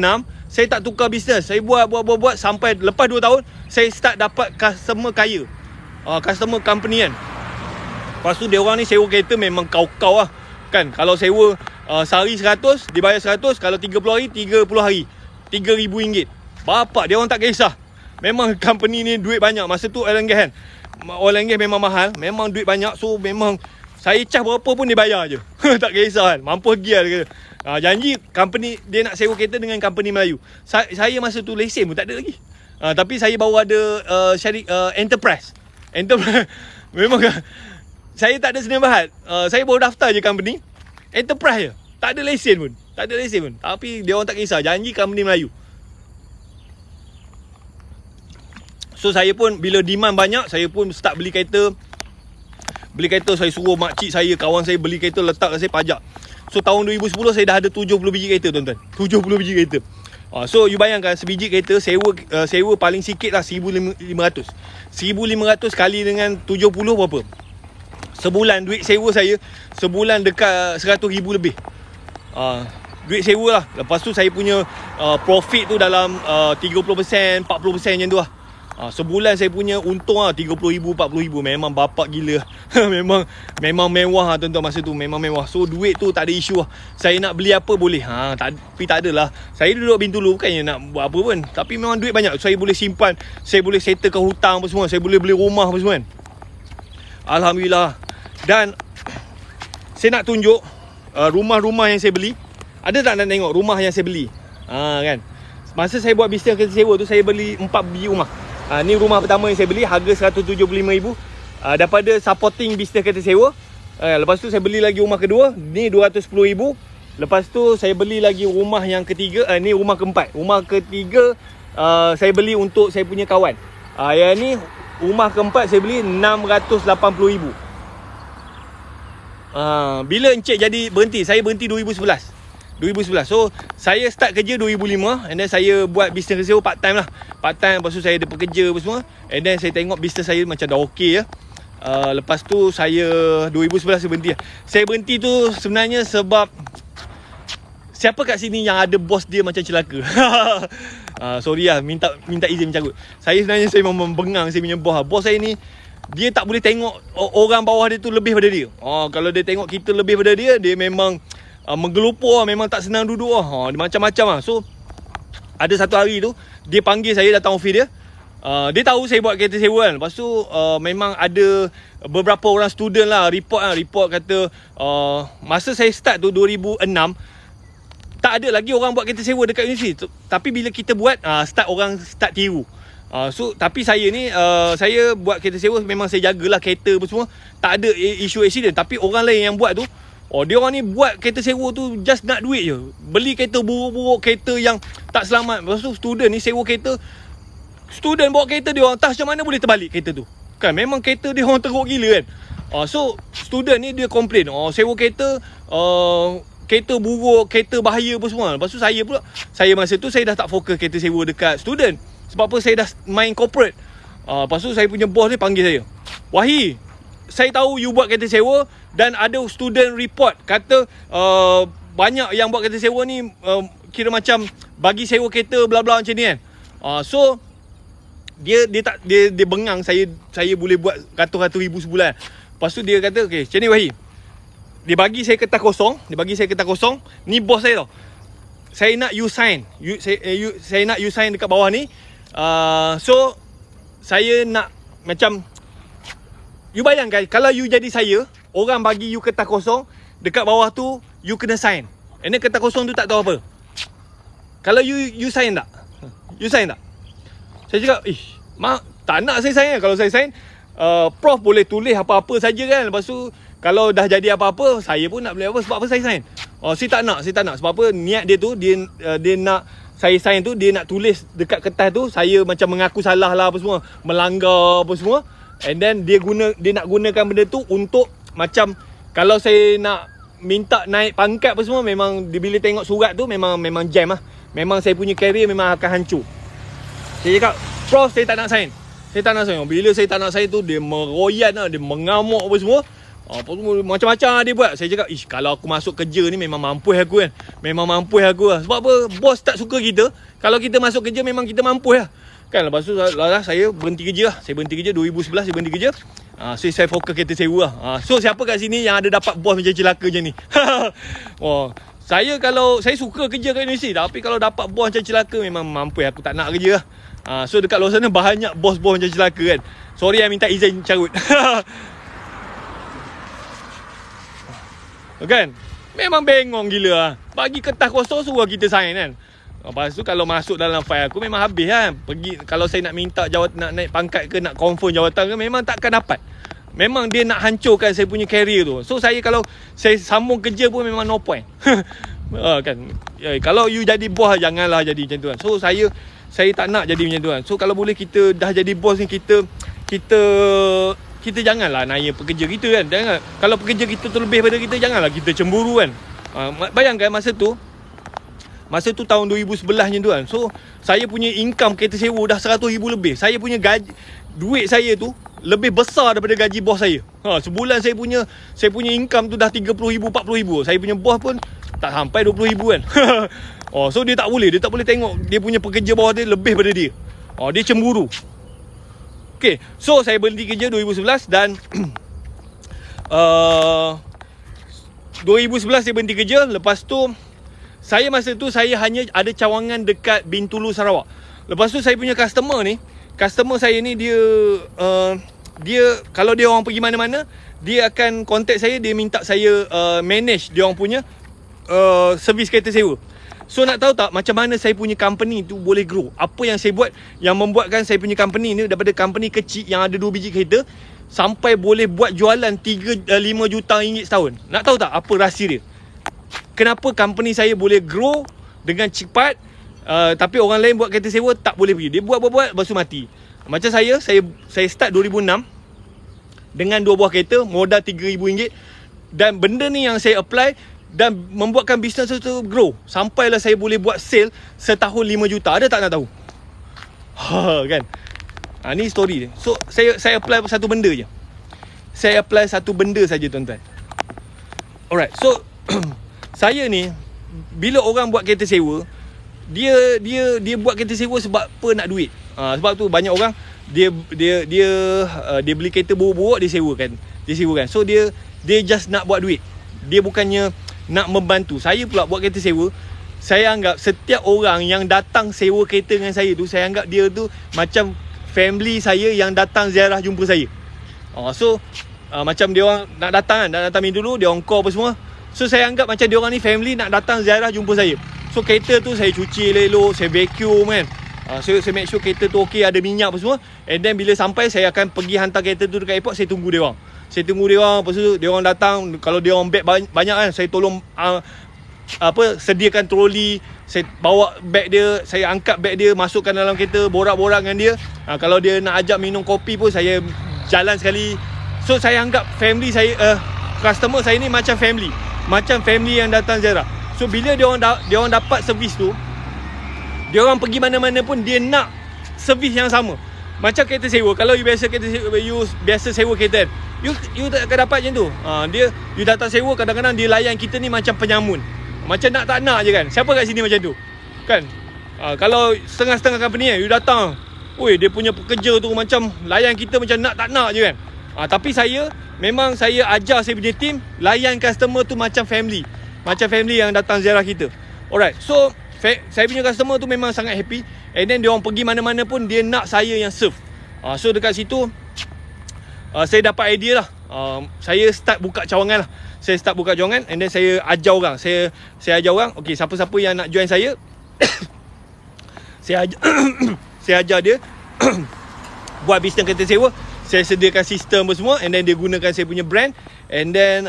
Speaker 1: saya tak tukar bisnes. Saya buat sampai lepas 2 tahun saya start dapat customer kaya. Customer company kan. Lepas tu dia orang ni sewa kereta memang kau-kau lah. Kan kalau sewa sehari 100, dia bayar 100, kalau 30 hari, 30 hari RM3,000. Bapak, dia orang tak kisah. Memang company ni duit banyak. Masa tu oil and gas kan, oil and gas memang mahal, memang duit banyak. So memang saya cas berapa pun dia bayar je. Tak kisah kan, mampu pergi lah dia kata. Janji company dia nak sewa kereta dengan company Melayu. Saya masa tu lesen pun tak ada lagi. Tapi saya baru ada enterprise. Memang saya tak ada sedia bahat. Saya baru daftar je company enterprise je. Tak ada lesen pun. Tapi dia orang tak kisah, janji company Melayu. So saya pun bila demand banyak, saya pun start beli kereta. Saya suruh makcik saya, kawan saya beli kereta, letak kat saya, pajak. So tahun 2010 saya dah ada 70 biji kereta tuan-tuan. 70 biji kereta. So you bayangkan sebiji kereta sewa paling sikit lah 1,500. 1,500 kali dengan 70 berapa? Sebulan duit sewa saya sebulan dekat 100,000 lebih. Duit sewa lah. Lepas tu saya punya profit tu dalam 30%, 40% macam tu lah. Sebulan saya punya untung lah 30,000, 40,000. Memang bapak gila. memang mewah lah tuan-tuan masa tu. Memang mewah. So duit tu tak ada isu lah. Saya nak beli apa boleh. Tapi tak adalah. Saya duduk Bintulu bukannya nak buat apa pun. Tapi memang duit banyak. Saya boleh simpan. Saya boleh settlekan hutang apa semua. Saya boleh beli rumah apa semua kan. Alhamdulillah. Dan saya nak tunjuk rumah-rumah yang saya beli. Ada tak nak tengok rumah yang saya beli? Kan. Masa saya buat bisnes kereta sewa tu, saya beli 4 biji rumah. Ni rumah pertama yang saya beli, harga RM175,000. Daripada supporting bisnes kereta sewa. Lepas tu saya beli lagi rumah kedua, ni RM210,000. Lepas tu saya beli lagi rumah yang ketiga, ni rumah keempat. Rumah ketiga saya beli untuk saya punya kawan. Yang ni rumah keempat saya beli RM680,000. Bila Encik jadi berhenti, saya berhenti 2011. So saya start kerja 2005. And then saya buat bisnes sewa part time lah. Part time, lepas tu saya ada pekerja apa semua. And then saya tengok bisnes saya macam dah okey ya. Lepas tu saya 2011 saya berhenti lah. Saya berhenti tu sebenarnya sebab siapa kat sini yang ada bos dia macam celaka? Sorry lah, minta izin mencakut. Saya sebenarnya saya memang bengang saya punya bos. Bos saya ni dia tak boleh tengok orang bawah dia tu lebih pada dia. Kalau dia tengok kita lebih pada dia, dia memang menggelupur lah, memang tak senang duduk lah. Macam-macam lah. So ada satu hari tu dia panggil saya datang office dia. Dia tahu saya buat kereta sewa kan. Lepas tu memang ada beberapa orang student lah report kata masa saya start tu 2006 tak ada lagi orang buat kereta sewa dekat universiti. Tapi bila kita buat orang start tiru. So tapi saya ni saya buat kereta sewa, memang saya jagalah kereta apa semua, tak ada isu accident. Tapi orang lain yang buat tu, dia orang ni buat kereta sewa tu just nak duit je. Beli kereta buruk-buruk, kereta yang tak selamat. Lepas tu student ni sewa kereta, student bawa kereta dia orang tas, macam mana boleh terbalik kereta tu? Kan memang kereta dia orang teruk gila kan. So student ni dia complain, sewa kereta kereta buruk, kereta bahaya apa semua. Lepas tu saya pula, masa tu saya dah tak fokus kereta sewa dekat student. Sebab apa, saya dah main corporate. Lepas tu saya punya boss ni panggil saya, Wahi, saya tahu you buat kereta sewa dan ada student report kata banyak yang buat kereta sewa ni kira macam bagi sewa kereta bla bla macam ni kan. So dia bengang saya boleh buat ratus-ratus ribu sebulan. Lepas tu dia kata, okey, macam ni Wahi, dia bagi saya kertas kosong. Ni bos saya tau. Saya nak you sign. Saya nak you sign dekat bawah ni. So saya nak macam, you bayangkan kalau you jadi saya, orang bagi you kertas kosong, dekat bawah tu you kena sign. And then kertas kosong tu tak tahu apa. Kalau you sign tak? You sign tak? Saya cakap, tak nak saya sign kan. Kalau saya sign, Prof boleh tulis apa-apa saja kan. Lepas tu kalau dah jadi apa-apa, saya pun nak boleh apa. Sebab apa saya sign? Saya tak nak. Sebab apa niat dia tu, dia nak saya sign tu, dia nak tulis dekat kertas tu saya macam mengaku salah lah apa semua, melanggar apa semua. And then dia nak gunakan benda tu untuk macam kalau saya nak minta naik pangkat apa semua, memang dia bila tengok surat tu memang jam lah. Memang saya punya career memang akan hancur. Saya cakap, Prof, saya tak nak sign. Saya tak nak sign. Bila saya tak nak sign tu, dia meroyan lah, dia mengamuk apa semua. Macam-macam dia buat. Saya cakap, kalau aku masuk kerja ni memang mampus aku kan. Memang mampus aku lah. Sebab apa? Bos tak suka kita. Kalau kita masuk kerja memang kita mampus lah. Kan lepas tu saya berhenti kerja lah. Saya berhenti kerja 2011 saya berhenti kerja. So saya fokus kereta sewa lah. So siapa kat sini yang ada dapat bos macam celaka je ni? Kalau saya suka kerja kat universiti, tapi kalau dapat bos macam celaka memang mampus aku tak nak kerja lah. So dekat luar sana banyak bos-bos macam celaka kan. Sorry saya minta izin carut. Kan? Memang bengong gila lah. Bagi kertas kosong suruh kita sign kan. Lepas tu kalau masuk dalam file aku memang habis kan. Kalau saya nak minta nak naik pangkat ke, nak confirm jawatan ke, memang takkan dapat. Memang dia nak hancurkan saya punya career tu. So kalau saya sambung kerja pun memang no point. Kan? Kalau you jadi bos, janganlah jadi macam tu kan. So saya tak nak jadi macam tu kan. So kalau boleh kita dah jadi bos ni, kita janganlah naya pekerja kita kan. Kalau pekerja kita tu lebih daripada kita, janganlah kita cemburu kan. Bayangkan masa tu tahun 2011 macam tu kan. So saya punya income kereta sewa dah 100,000 lebih. Saya punya duit saya tu lebih besar daripada gaji bos saya. Sebulan saya punya income tu dah 30,000, 40,000. Saya punya bos pun tak sampai 20,000 kan. So dia tak boleh tengok dia punya pekerja bawah dia lebih daripada dia. Dia cemburu. Okay, so saya berhenti kerja 2011 dan 2011 saya berhenti kerja. Lepas tu masa tu saya hanya ada cawangan dekat Bintulu, Sarawak. Lepas tu saya punya customer saya ni dia kalau dia orang pergi mana-mana, dia akan contact saya, dia minta saya manage dia orang punya servis kereta sewa. So nak tahu tak macam mana saya punya company tu boleh grow? Apa yang saya buat yang membuatkan saya punya company ni daripada company kecil yang ada 2 biji kereta sampai boleh buat jualan 5 juta ringgit setahun? Nak tahu tak apa rahsia dia? Kenapa company saya boleh grow dengan cepat, tapi orang lain buat kereta sewa tak boleh pergi? Dia buat lepas tu mati. Macam saya start 2006 dengan 2 buah kereta, modal RM3,000. Dan benda ni yang saya apply dan membuatkan bisnes tu grow. Sampailah saya boleh buat sale setahun 5 juta. Ada tak nak tahu? Kan? Ni story dia. So saya apply satu benda je. Saya apply satu benda saja tuan-tuan. Alright. So saya ni bila orang buat kereta sewa, dia buat kereta sewa sebab apa? Nak duit. Sebab tu banyak orang dia beli kereta buruk-buruk, dia sewakan. So dia just nak buat duit. Dia bukannya nak membantu. Saya pula buat kereta sewa. Saya anggap setiap orang yang datang sewa kereta dengan saya tu, saya anggap dia tu macam family saya yang datang ziarah jumpa saya. So macam dia orang nak datang dulu, dia orang call apa semua. So saya anggap macam dia orang ni family nak datang ziarah jumpa saya. So kereta tu saya cuci elok, saya vacuum kan. So saya make sure kereta tu okey, ada minyak apa semua. And then bila sampai, saya akan pergi hantar kereta tu dekat airport. Saya tunggu dia orang. Lepas tu dia orang datang. Kalau dia orang beg banyak kan, saya tolong sediakan troli. Saya bawa beg dia, saya angkat beg dia, masukkan dalam kereta, borak-borak dengan dia. Kalau dia nak ajak minum kopi pun, saya jalan sekali. So saya anggap family saya, customer saya ni macam family yang datang ziarah. So bila dia orang dapat servis tu, dia orang pergi mana-mana pun dia nak servis yang sama. Macam kereta sewa. Kalau you biasa sewa kereta, you tak akan dapat macam tu. You datang sewa, kadang-kadang dia layan kita ni macam penyamun. Macam nak tak nak je kan. Siapa kat sini macam tu? Kan? Kalau setengah-setengah company you datang, dia punya pekerja tu macam layan kita macam nak tak nak je kan. Tapi memang saya ajar saya punya team layan customer tu macam family. Macam family yang datang ziarah kita. Alright. So saya punya customer tu memang sangat happy. And then dia orang pergi mana-mana pun dia nak saya yang serve. So dekat situ saya dapat idea lah. Saya start buka cawangan lah. And then saya ajar orang. Saya ajar orang, okay, siapa-siapa yang nak join saya, saya ajar dia buat bisnes kereta sewa, saya sediakan sistem semua, and then dia gunakan saya punya brand, and then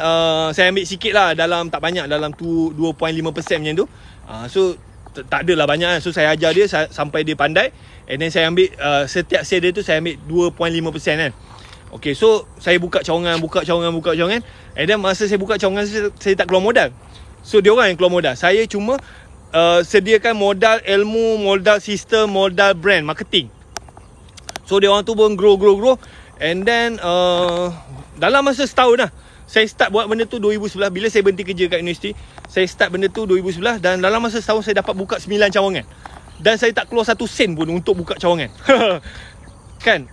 Speaker 1: saya ambil sikit lah, dalam tak banyak, dalam 2.5% macam tu. So tak adalah banyak kan. So saya ajar dia sampai dia pandai, and then saya ambil setiap sale dia tu saya ambil 2.5% kan. Okay, so saya buka cawangan, and then masa saya buka cawangan, saya tak keluar modal. So dia orang yang keluar modal. Saya cuma sediakan modal ilmu, modal sistem, modal brand, marketing. So dia orang tu pun grow, and then dalam masa setahun lah, saya start buat benda tu 2011. Bila saya berhenti kerja kat universiti, saya start benda tu 2011, dan dalam masa setahun saya dapat buka 9 cawangan, dan saya tak keluar 1 sen pun untuk buka cawangan. Kan?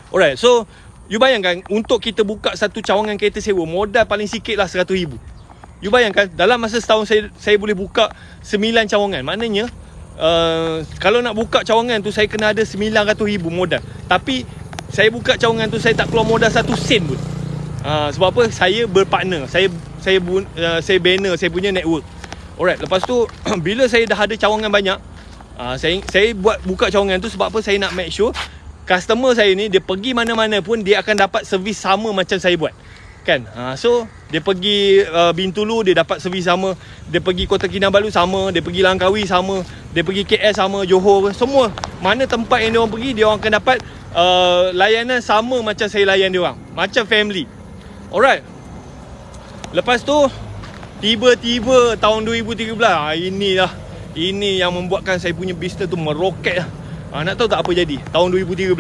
Speaker 1: Alright, so you bayangkan, untuk kita buka satu cawangan kereta sewa, modal paling sikit lah 100,000. You bayangkan, dalam masa setahun saya boleh buka 9 cawangan. Maknanya kalau nak buka cawangan tu, saya kena ada 900,000 modal. Tapi saya buka cawangan tu, saya tak keluar modal 1 sen pun. Sebab apa? Saya berpartner, saya banner saya punya network. Alright, lepas tu bila saya dah ada cawangan banyak, saya buka cawangan tu sebab apa? Saya nak make sure customer saya ni, dia pergi mana-mana pun dia akan dapat servis sama macam saya buat. Kan? So dia pergi Bintulu, dia dapat servis sama. Dia pergi Kota Kinabalu sama, dia pergi Langkawi sama, dia pergi KL sama, Johor, semua mana tempat yang dia orang pergi, dia orang akan dapat layanan sama macam saya layan dia orang, macam family. Alright. Lepas tu tiba-tiba tahun 2013, ini yang membuatkan saya punya bisnes tu meroket lah. Nak tahu tak apa jadi tahun 2013?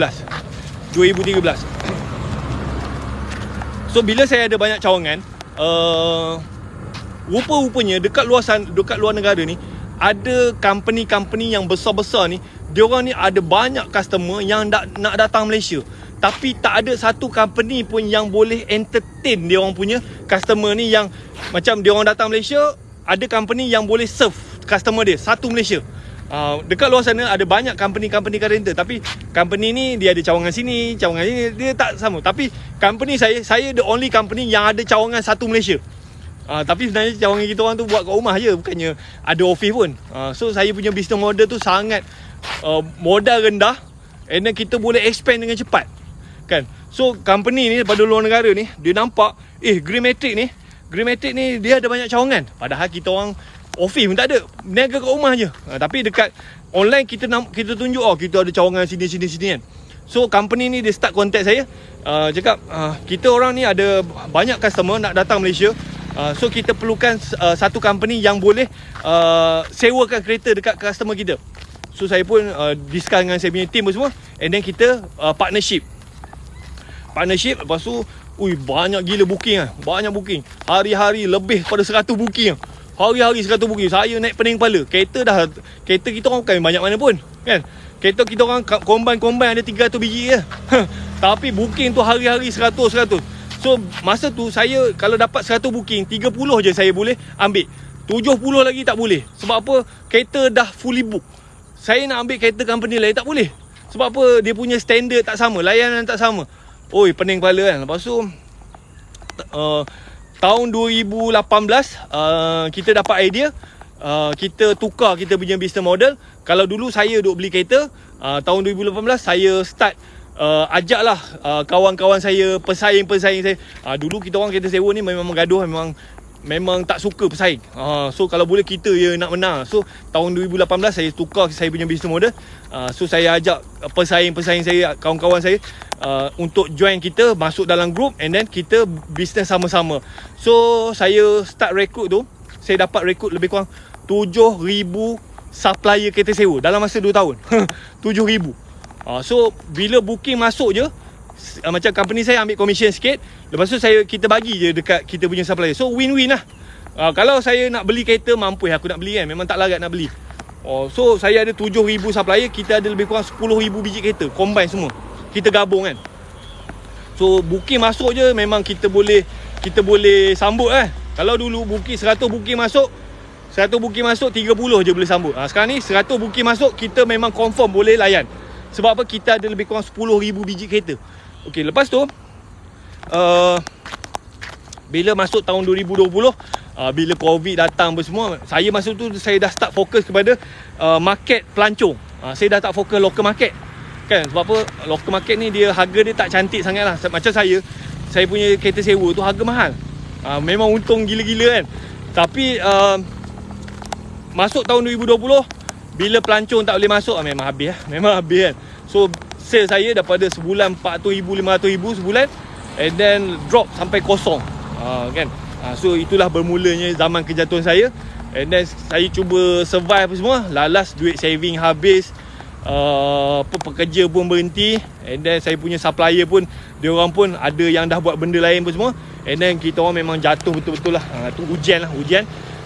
Speaker 1: So bila saya ada banyak cawangan, rupa-rupanya dekat luar negara ni, ada company yang besar-besar ni, diorang ni ada banyak customer yang nak datang Malaysia, tapi tak ada satu company pun yang boleh entertain diorang punya customer ni. Yang macam diorang datang Malaysia, ada company yang boleh serve customer dia satu Malaysia. Dekat luar sana ada banyak company car rental, tapi company ni dia ada cawangan sini, dia tak sama. Tapi company saya the only company yang ada cawangan satu Malaysia. Tapi sebenarnya cawangan kita orang tu buat kat rumah je, bukannya ada office pun. So saya punya business model tu sangat modal rendah, and then kita boleh expand dengan cepat. Kan? So company ni pada luar negara ni, dia nampak Green Matrix ni dia ada banyak cawangan, padahal kita orang office pun tak ada, niaga kat rumah je. Tapi dekat online kita tunjuk, kita ada cawangan sini kan. So company ni dia start contact saya, cakap kita orang ni ada banyak customer nak datang Malaysia, so kita perlukan satu company yang boleh sewakan kereta dekat customer kita. So saya pun discuss dengan saya punya team semua, and then kita partnership. Lepas tu banyak gila booking lah. Banyak booking, hari-hari lebih pada 100 booking lah. Hari-hari 100 booking. Saya naik pening kepala. Kereta kita orang bukan banyak mana pun, kan? Kereta kita orang combine ada 300 biji je. Tapi booking tu hari-hari 100. So masa tu saya kalau dapat 100 booking, 30 je saya boleh ambil, 70 lagi tak boleh. Sebab apa? Kereta dah fully book. Saya nak ambil kereta company lain tak boleh. Sebab apa? Dia punya standard tak sama, layanan tak sama. Pening kepala kan. Lepas tu tahun 2018 kita dapat idea, kita tukar kita punya business model. Kalau dulu saya duk beli kereta, tahun 2018 saya start ajaklah kawan-kawan saya, pesaing saya. Dulu kita orang kereta sewa ni memang gaduh, memang tak suka pesaing. So kalau boleh kita je nak menang. So tahun 2018 saya tukar saya punya business model. So saya ajak pesaing saya, kawan-kawan saya, untuk join kita, masuk dalam group, and then kita bisnes sama-sama. So saya start rekrut tu, saya dapat rekrut lebih kurang 7,000 supplier kereta sewa dalam masa 2 tahun. 7,000. So bila booking masuk je, macam company saya ambil commission sikit, lepas tu kita bagi je dekat kita punya supplier. So win-win lah. Kalau saya nak beli kereta, mampu aku nak beli kan, memang tak larat nak beli. So saya ada 7,000 supplier, kita ada lebih kurang 10,000 biji kereta, combine semua, kita gabung kan. So booking masuk je, memang kita boleh sambut kan. Kalau dulu booking 100 booking masuk, 30 je boleh sambut. Sekarang ni 100 booking masuk, kita memang confirm boleh layan. Sebab apa? Kita ada lebih kurang 10,000 biji kereta. Okey, lepas tu bila masuk tahun 2020, bila COVID datang semua, saya masa tu saya dah start fokus kepada market pelancong. Saya dah tak fokus local market. kan. Sebab apa, local market ni dia harga dia tak cantik sangat lah. Macam saya punya kereta sewa tu harga mahal. Memang untung gila-gila kan. Tapi masuk tahun 2020, bila pelancong tak boleh masuk, memang habis lah. Memang habis kan. So sale saya daripada sebulan 400,000, 500,000 sebulan, and then drop sampai kosong, kan. So itulah bermulanya zaman kejatuhan saya. And then saya cuba survive apa semua. Lalas duit saving habis, pekerja pun berhenti. And then saya punya supplier pun, dia orang pun ada yang dah buat benda lain pun semua. And then kita orang memang jatuh betul-betul lah. Tu ujian.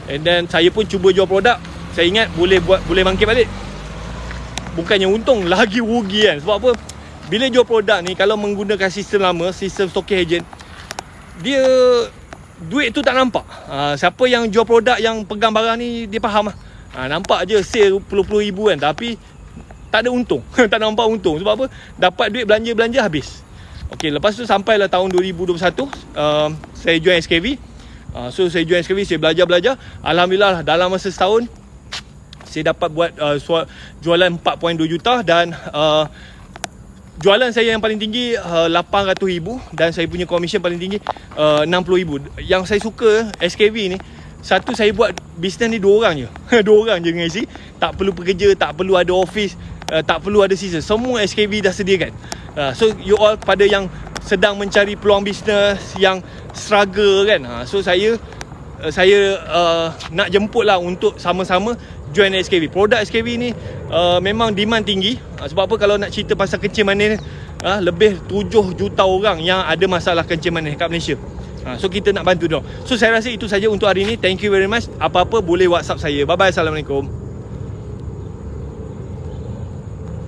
Speaker 1: And then saya pun cuba jual produk. Saya ingat boleh bangkit balik. Bukannya untung, lagi rugi kan. Sebab apa? Bila jual produk ni, kalau menggunakan sistem lama, sistem stocking agent, dia duit tu tak nampak. Siapa yang jual produk, yang pegang barang ni, dia faham lah. Nampak je sale puluh-puluh ribu kan, tapi tak ada untung. Tak nampak untung. Sebab apa? Dapat duit belanja habis. Okay, lepas tu sampailah tahun 2021, saya join SKV. So saya join SKV, saya belajar. Alhamdulillah dalam masa setahun saya dapat buat jualan 4.2 juta. Dan jualan saya yang paling tinggi 800,000. Dan saya punya komisen paling tinggi 60,000. Yang saya suka SKV ni, satu, saya buat bisnes ni 2 orang je. 2 orang je dengan isi. Tak perlu pekerja, tak perlu ada office, tak perlu ada season. Semua SKV dah sediakan. So you all pada yang sedang mencari peluang bisnes, yang struggle kan, so saya nak jemput lah untuk sama-sama join SKV. Produk SKV ni memang demand tinggi. Sebab apa, kalau nak cerita pasal kencing manis, lebih 7 juta orang yang ada masalah kencing manis kat Malaysia. So kita nak bantu dia. So saya rasa itu saja untuk hari ini. Thank you very much. Apa-apa boleh WhatsApp saya. Bye bye. Assalamualaikum.